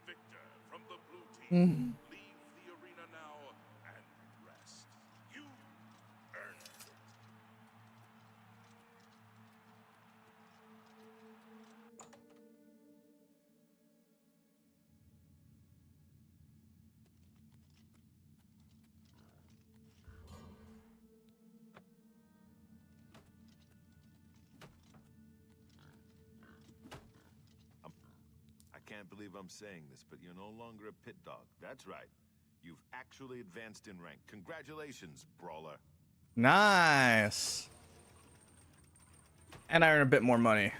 I: Victor from the blue team. Leave the arena now and rest. You earned it.
G: I can't believe I'm saying this, but you're no longer a pit dog. That's right. You've actually advanced in rank. Congratulations, brawler.
B: Nice. And I earn a bit more money.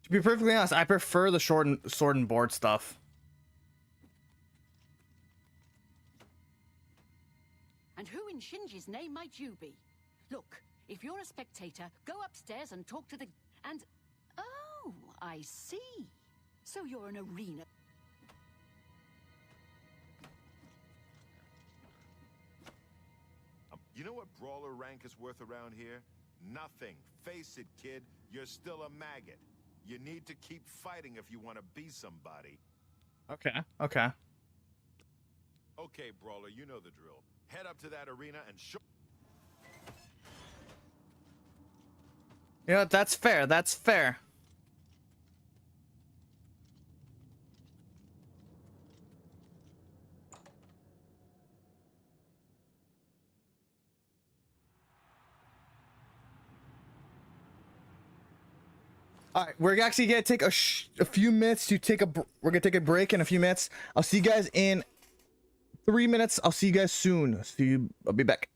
B: To be perfectly honest, I prefer the sword and board stuff.
J: And who in Shinji's name might you be? Look, if you're a spectator, go upstairs and talk to the... And... Oh, I see. So you're an arena...
G: You know what brawler rank is worth around here? Nothing. Face it, kid. You're still a maggot. You need to keep fighting if you want to be somebody.
B: Okay, okay.
G: Okay, brawler, you know the drill. Head up to that arena and show...
B: You know, that's fair. That's fair. All right, we're actually gonna take a few minutes to take a. We're gonna take a break in a few minutes. I'll see you guys in 3 minutes. I'll see you guys soon. See you. I'll be back.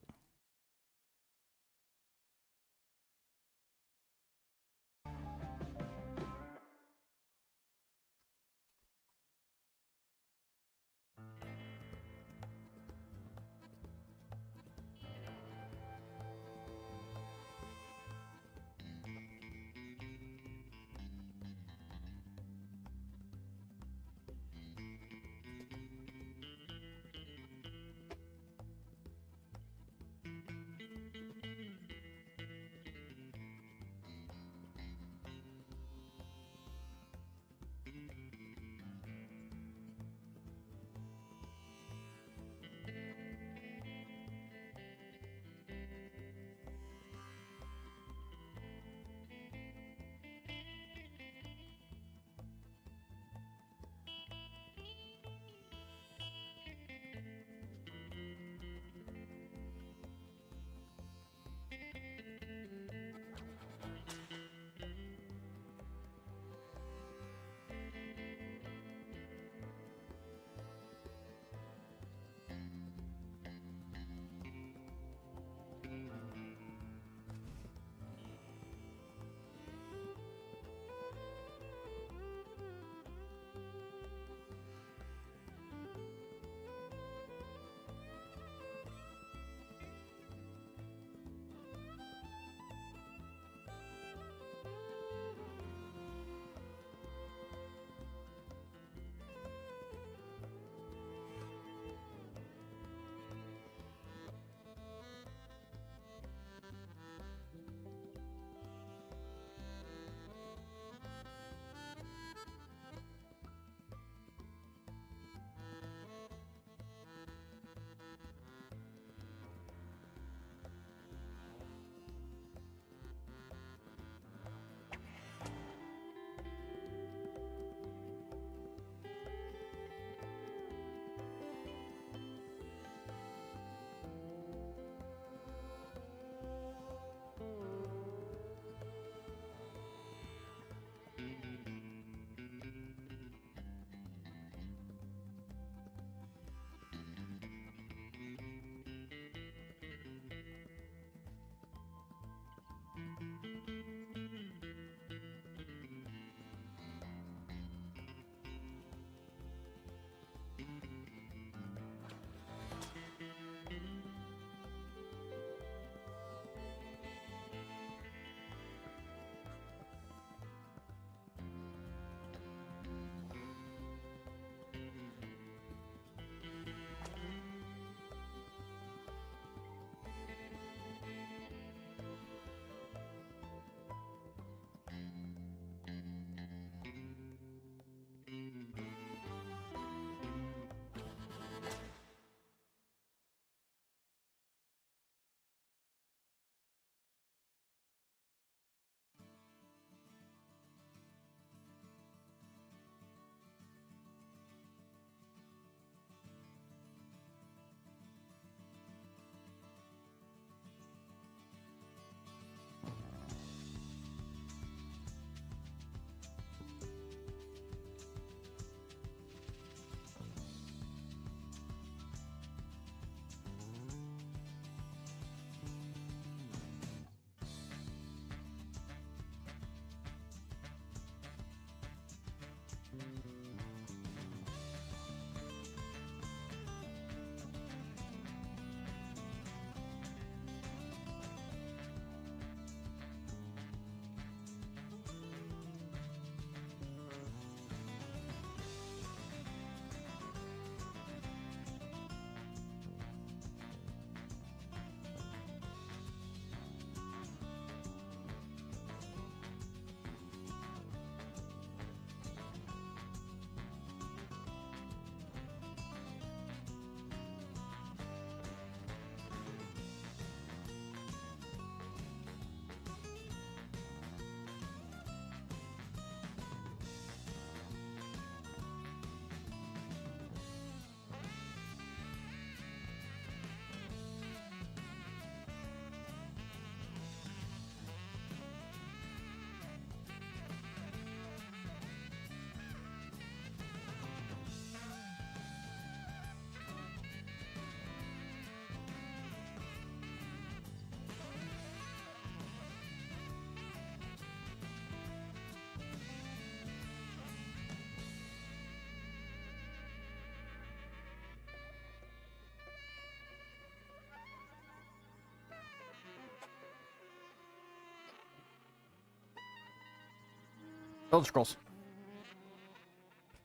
B: Elder Scrolls.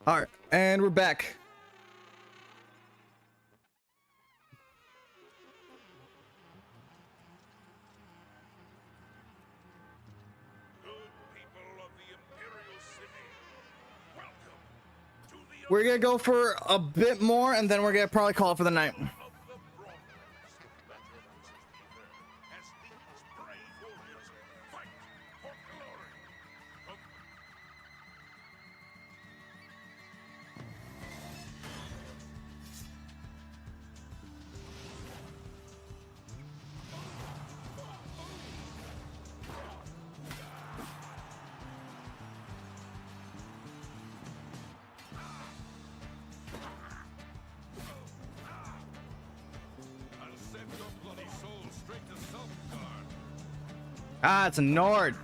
B: All right, and we're back. We're gonna go for a bit more, and then we're gonna probably call it for the night. Ah, it's a Nord.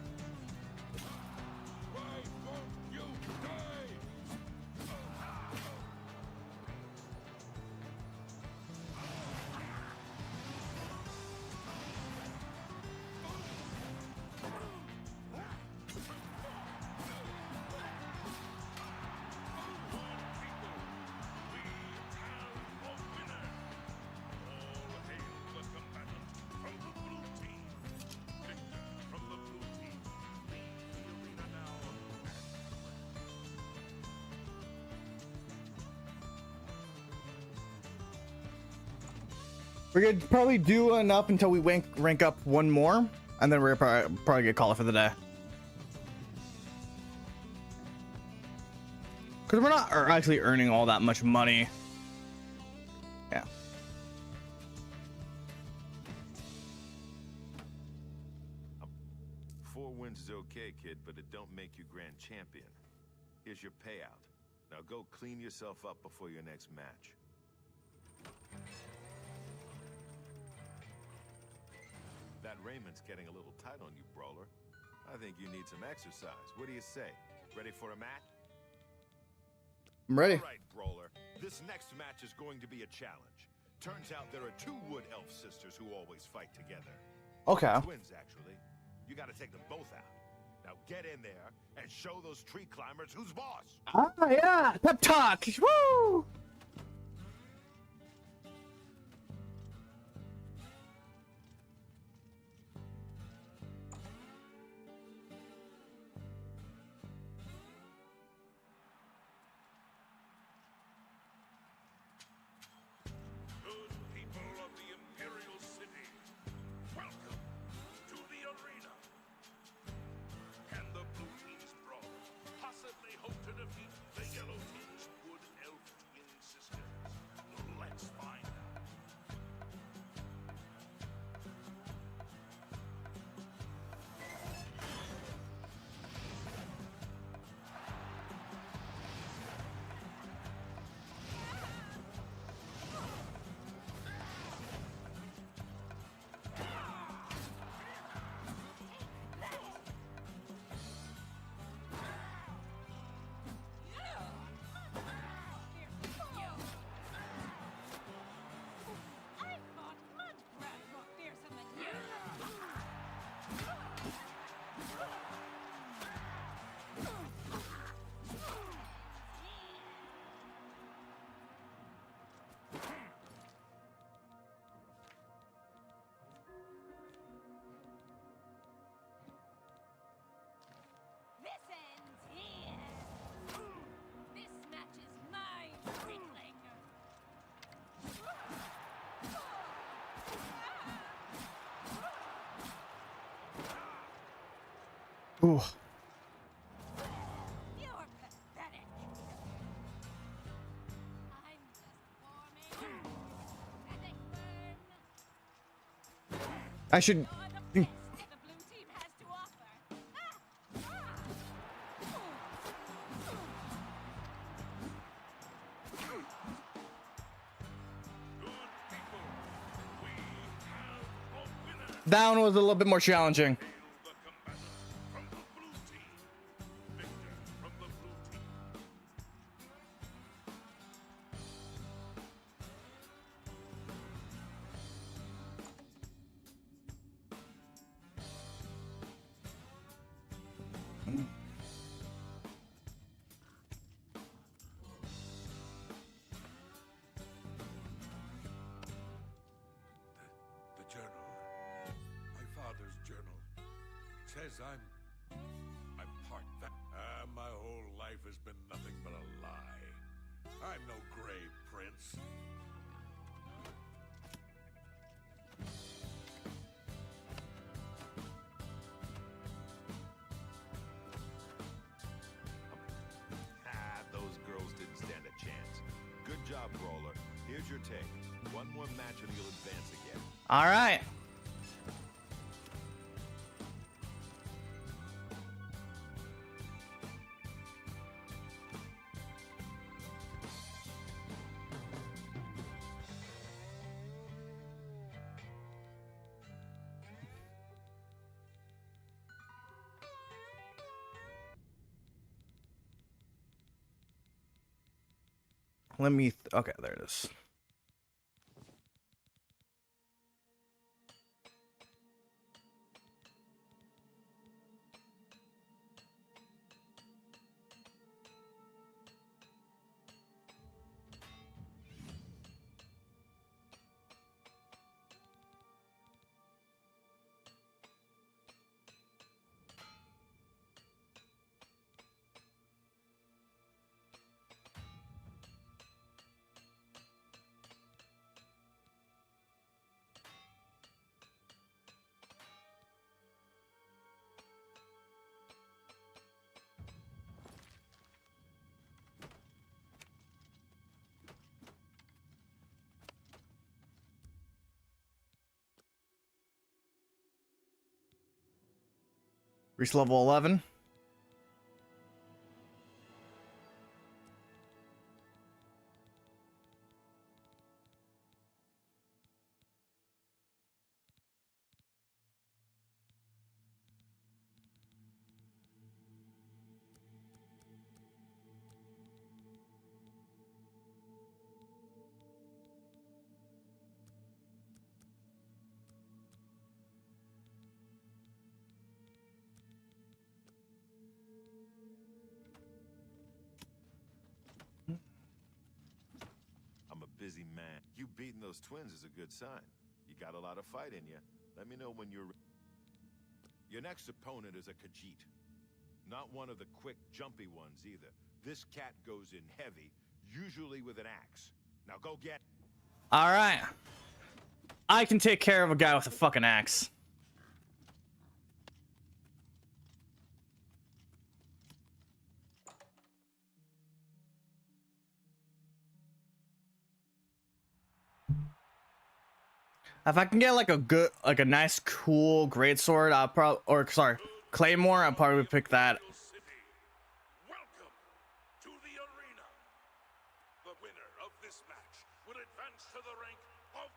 B: We're gonna probably do enough until we rank up one more, and then we're gonna probably get call it for the day. Because we're not actually earning all that much money. Yeah.
G: Four wins is okay, kid, but it don't make you grand champion. Here's your payout. Now go clean yourself up before your next match. That Raymond's getting a little tight on you, Brawler. I think you need some exercise. What do you say? Ready for a match?
B: I'm ready.
G: All right, Brawler. This next match is going to be a challenge. Turns out there are two Wood Elf sisters who always fight together.
B: Okay.
G: Twins, actually. You gotta take them both out. Now get in there and show those tree climbers who's boss.
B: Ah, yeah. Pep talk. Woo! Ooh.
J: You're pathetic. I'm just forming. Pathetic burn.
B: I should.
J: You're the best the blue team has to offer.
B: That one was a little bit more challenging.
I: says I'm part that. My whole life has been nothing but a lie. I'm no Grey Prince.
G: Those girls didn't stand a chance. Good job, Brawler. Here's your take. One more match and you'll advance again.
B: All right. Let me. Okay, there it is. Reach level 11.
G: I'm a busy man. You beating those twins is a good sign. You got a lot of fight in you. Let me know when you're... Your next opponent is a Khajiit. Not one of the quick, jumpy ones either. This cat goes in heavy, usually with an axe. Now go get...
B: All right. I can take care of a guy with a fucking axe. If I can get like a nice, cool greatsword, I'll probably, or sorry, claymore, I'll probably pick that.
I: Welcome to the arena. The winner of this match will advance to the rank of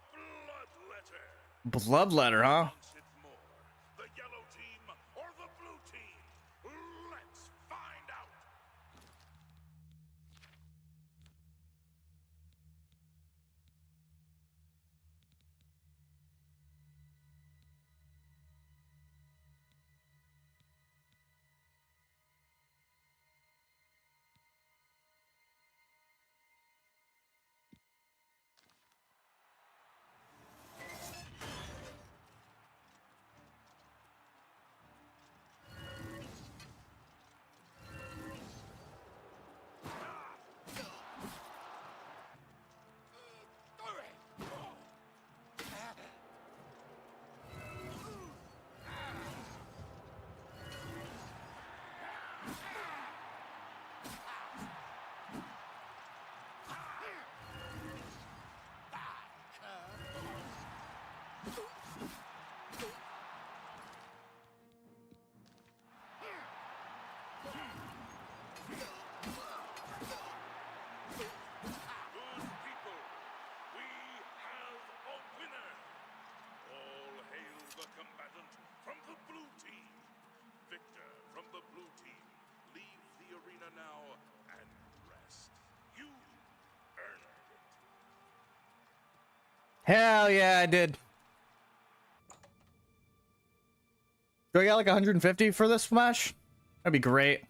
I: Bloodletter.
B: Bloodletter, huh?
I: Wants it more, the yellow team or the blue team? Let's find out. Now and rest. You earned it.
B: Hell yeah, I did. Do I got like 150 for this smash? That'd be great.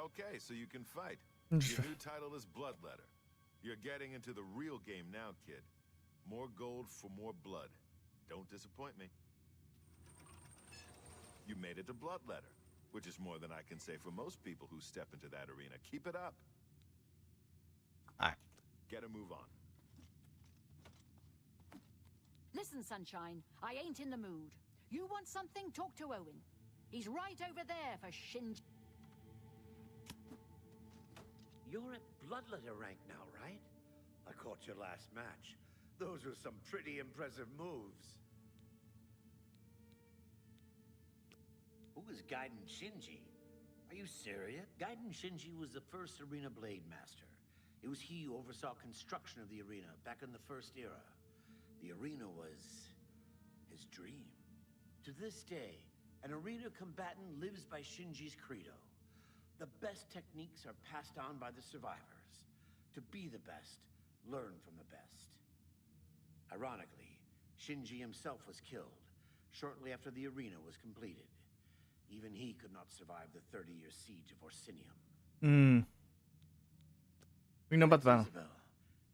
G: Okay, so you can fight. Your new title is Bloodletter. You're getting into the real game now, kid. More gold for more blood. Don't disappoint me. You made it to Bloodletter, which is more than I can say for most people who step into that arena. Keep it up.
B: Alright.
G: Get a move on.
J: Listen, Sunshine, I ain't in the mood. You want something? Talk to Owen. He's right over there for Shinji.
K: You're at Bloodletter rank now, right? I caught your last match. Those were some pretty impressive moves. Who is Gaiden Shinji? Are you serious? Gaiden Shinji was the first Arena Blade Master. It was he who oversaw construction of the arena back in the First Era. The arena was his dream. To this day, an arena combatant lives by Shinji's credo. The best techniques are passed on by the survivors. To be the best, learn from the best. Ironically, Shinji himself was killed shortly after the arena was completed. Even he could not survive the 30-year siege of Orsinium.
B: We know about that.
K: Isabel.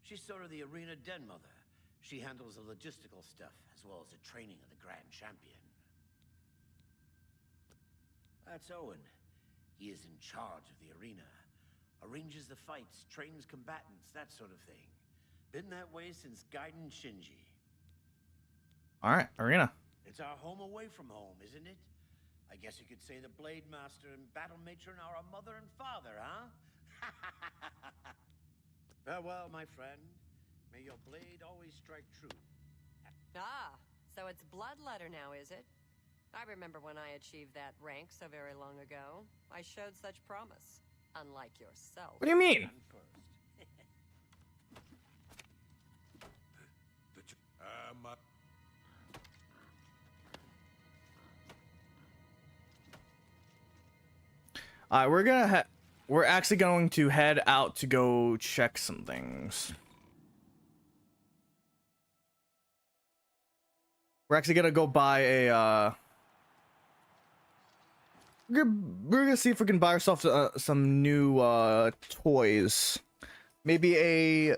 K: She's sort of the arena den mother. She handles the logistical stuff as well as the training of the Grand Champion. That's Owen. He is in charge of the arena. Arranges the fights, trains combatants, that sort of thing. Been that way since Gaiden Shinji.
B: Alright, arena.
K: It's our home away from home, isn't it? I guess you could say the Blade Master and Battle Matron are a mother and father, huh? Farewell, my friend. May your blade always strike true.
L: Ah, so it's Bloodletter now, is it? I remember when I achieved that rank so very long ago. I showed such promise, unlike yourself.
B: What do you mean? We're actually going to head out to go check some things. We're actually gonna go buy a we're gonna see if we can buy ourselves some new toys. Maybe a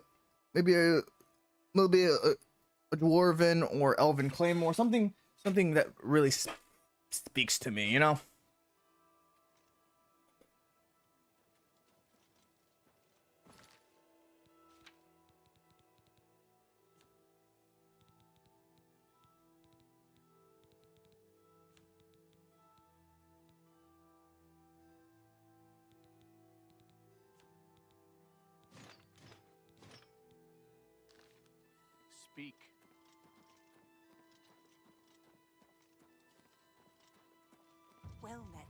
B: dwarven or elven claymore, something that really speaks to me, you know.
E: Speak.
L: Well met.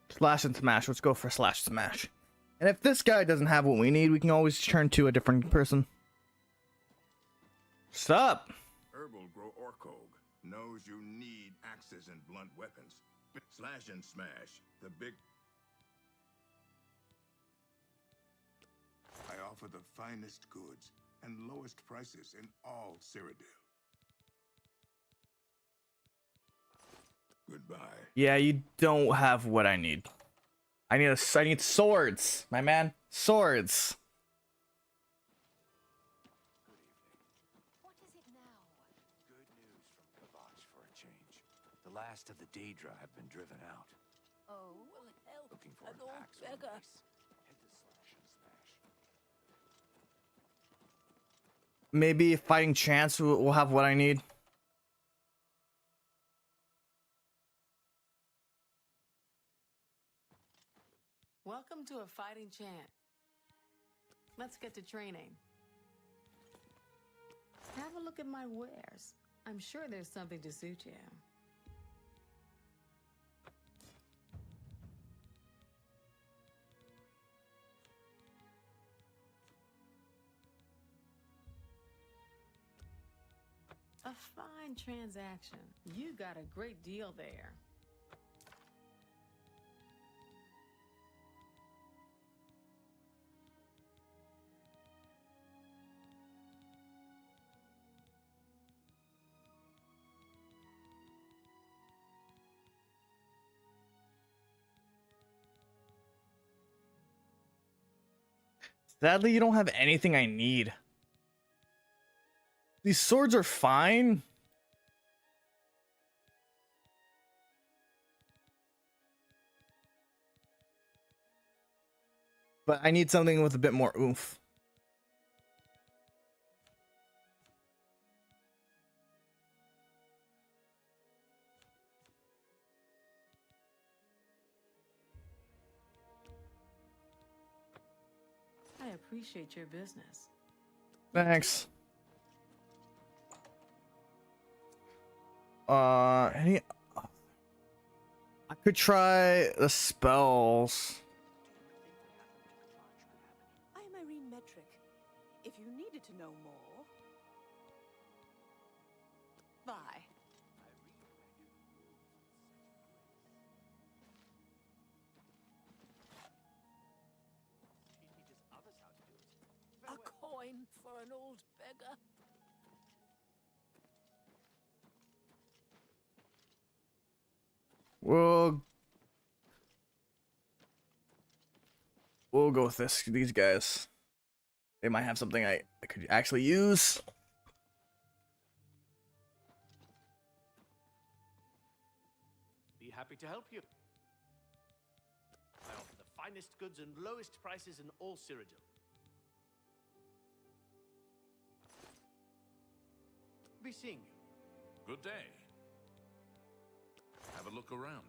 B: Slash and smash. Let's go for slash smash. And if this guy doesn't have what we need, we can always turn to a different person. Stop.
M: Herbal Grow Orkog knows you need axes and blunt weapons. Slash and smash. The big... I offer the finest goods and lowest prices in all Cyrodiil. Goodbye.
B: Yeah, you don't have what I need. I need swords, my man. Swords.
H: What is it now? Good news from Kavash for a change. The last of the Daedra have been driven out.
J: Oh, well, help.
H: Looking for
J: an
H: an
J: old
H: axe or a
J: beggar.
H: mace. Head to Slash and Smash.
B: Maybe fighting chance will have what I need.
N: Welcome to a fighting chant. Let's get to training. Have a look at my wares. I'm sure there's something to suit you. A fine transaction. You got a great deal there.
B: Sadly, you don't have anything I need. These swords are fine. But I need something with a bit more oomph.
N: I appreciate your business.
B: Thanks. Any... I could try the spells.
O: I'm Irene Metric. If you needed to know more... Bye. A coin for an old beggar.
B: We'll go with these guys. They might have something I could actually use.
P: Be happy to help you. I offer the finest goods and lowest prices in all Cyrodiil. Be seeing you.
I: Good day. Have a look around.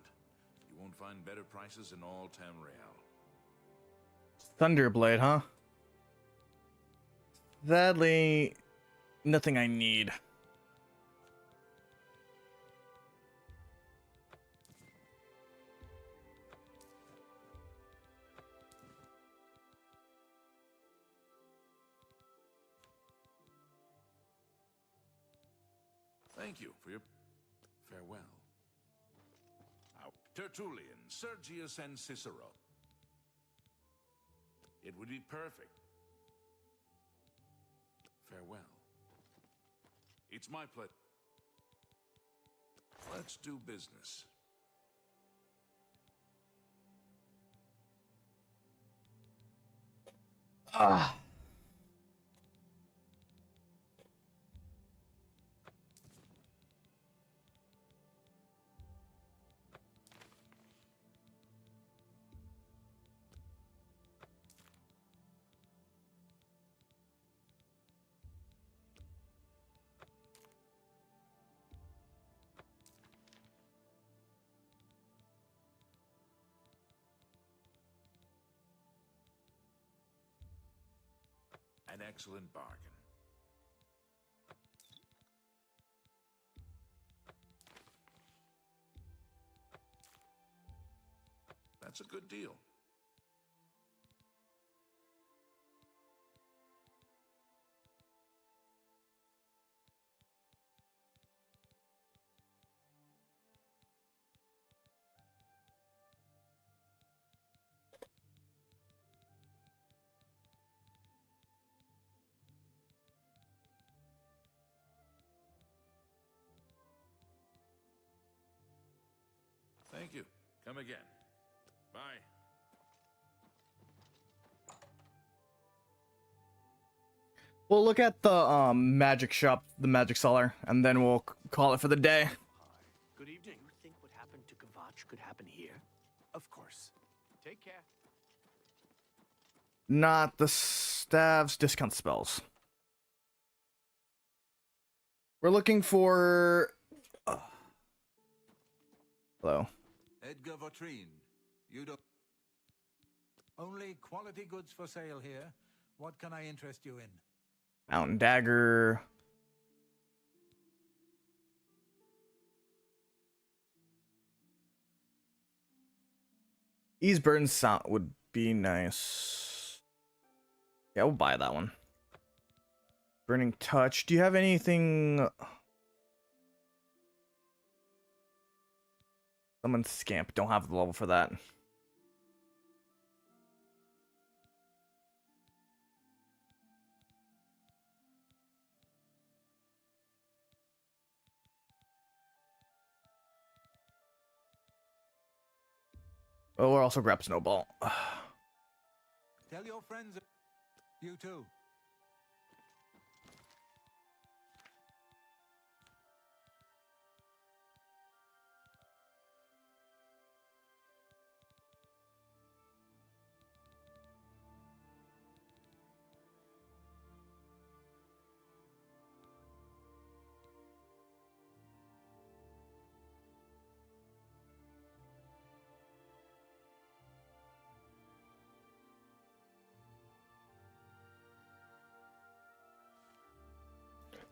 I: You won't find better prices in all Tamriel.
B: Thunderblade, huh? Sadly, nothing I need.
I: Thank you for your farewell. Tertullian, Sergius, and Cicero. It would be perfect. Farewell. It's my pleasure. Let's do business.
B: Ah.
I: An excellent bargain. That's a good deal. Thank you. Come again. Bye.
B: We'll look at the magic shop, the magic cellar, and then we'll call it for the day.
P: Good evening. You think what happened to Kvatch could happen here? Of course. Take care.
B: Not the staves, discount spells. We're looking for... Hello.
Q: Edgar Vautrin, you don't... Only quality goods for sale here. What can I interest you in?
B: Mountain Dagger. Easeburn sound would be nice. Yeah, we'll buy that one. Burning Touch. Do you have anything... Summon Scamp. Don't have the level for that. Oh, we'll also grab Snowball.
Q: Tell your friends... You too.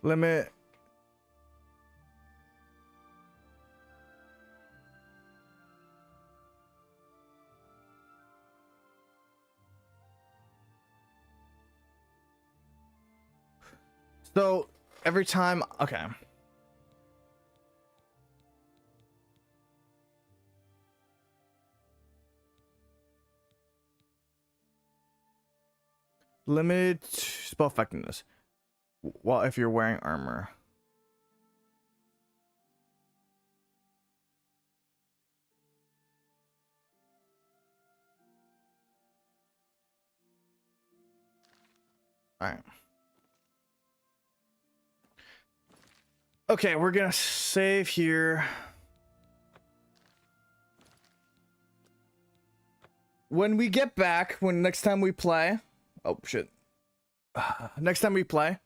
B: Limit. So every time, okay. Limited spell effectiveness. Well, if you're wearing armor. All right. Okay, we're gonna save here. When we get back, next time we play, oh shit. Next time we play,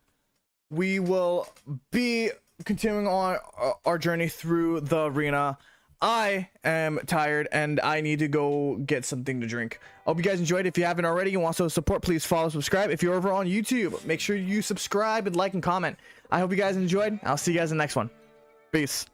B: we will be continuing on our journey through the arena. I am tired and I need to go get something to drink. I hope you guys enjoyed. If you haven't already and want some support, please follow, subscribe. If you're over on YouTube, make sure you subscribe and like and comment. I hope you guys enjoyed. I'll see you guys in the next one. Peace.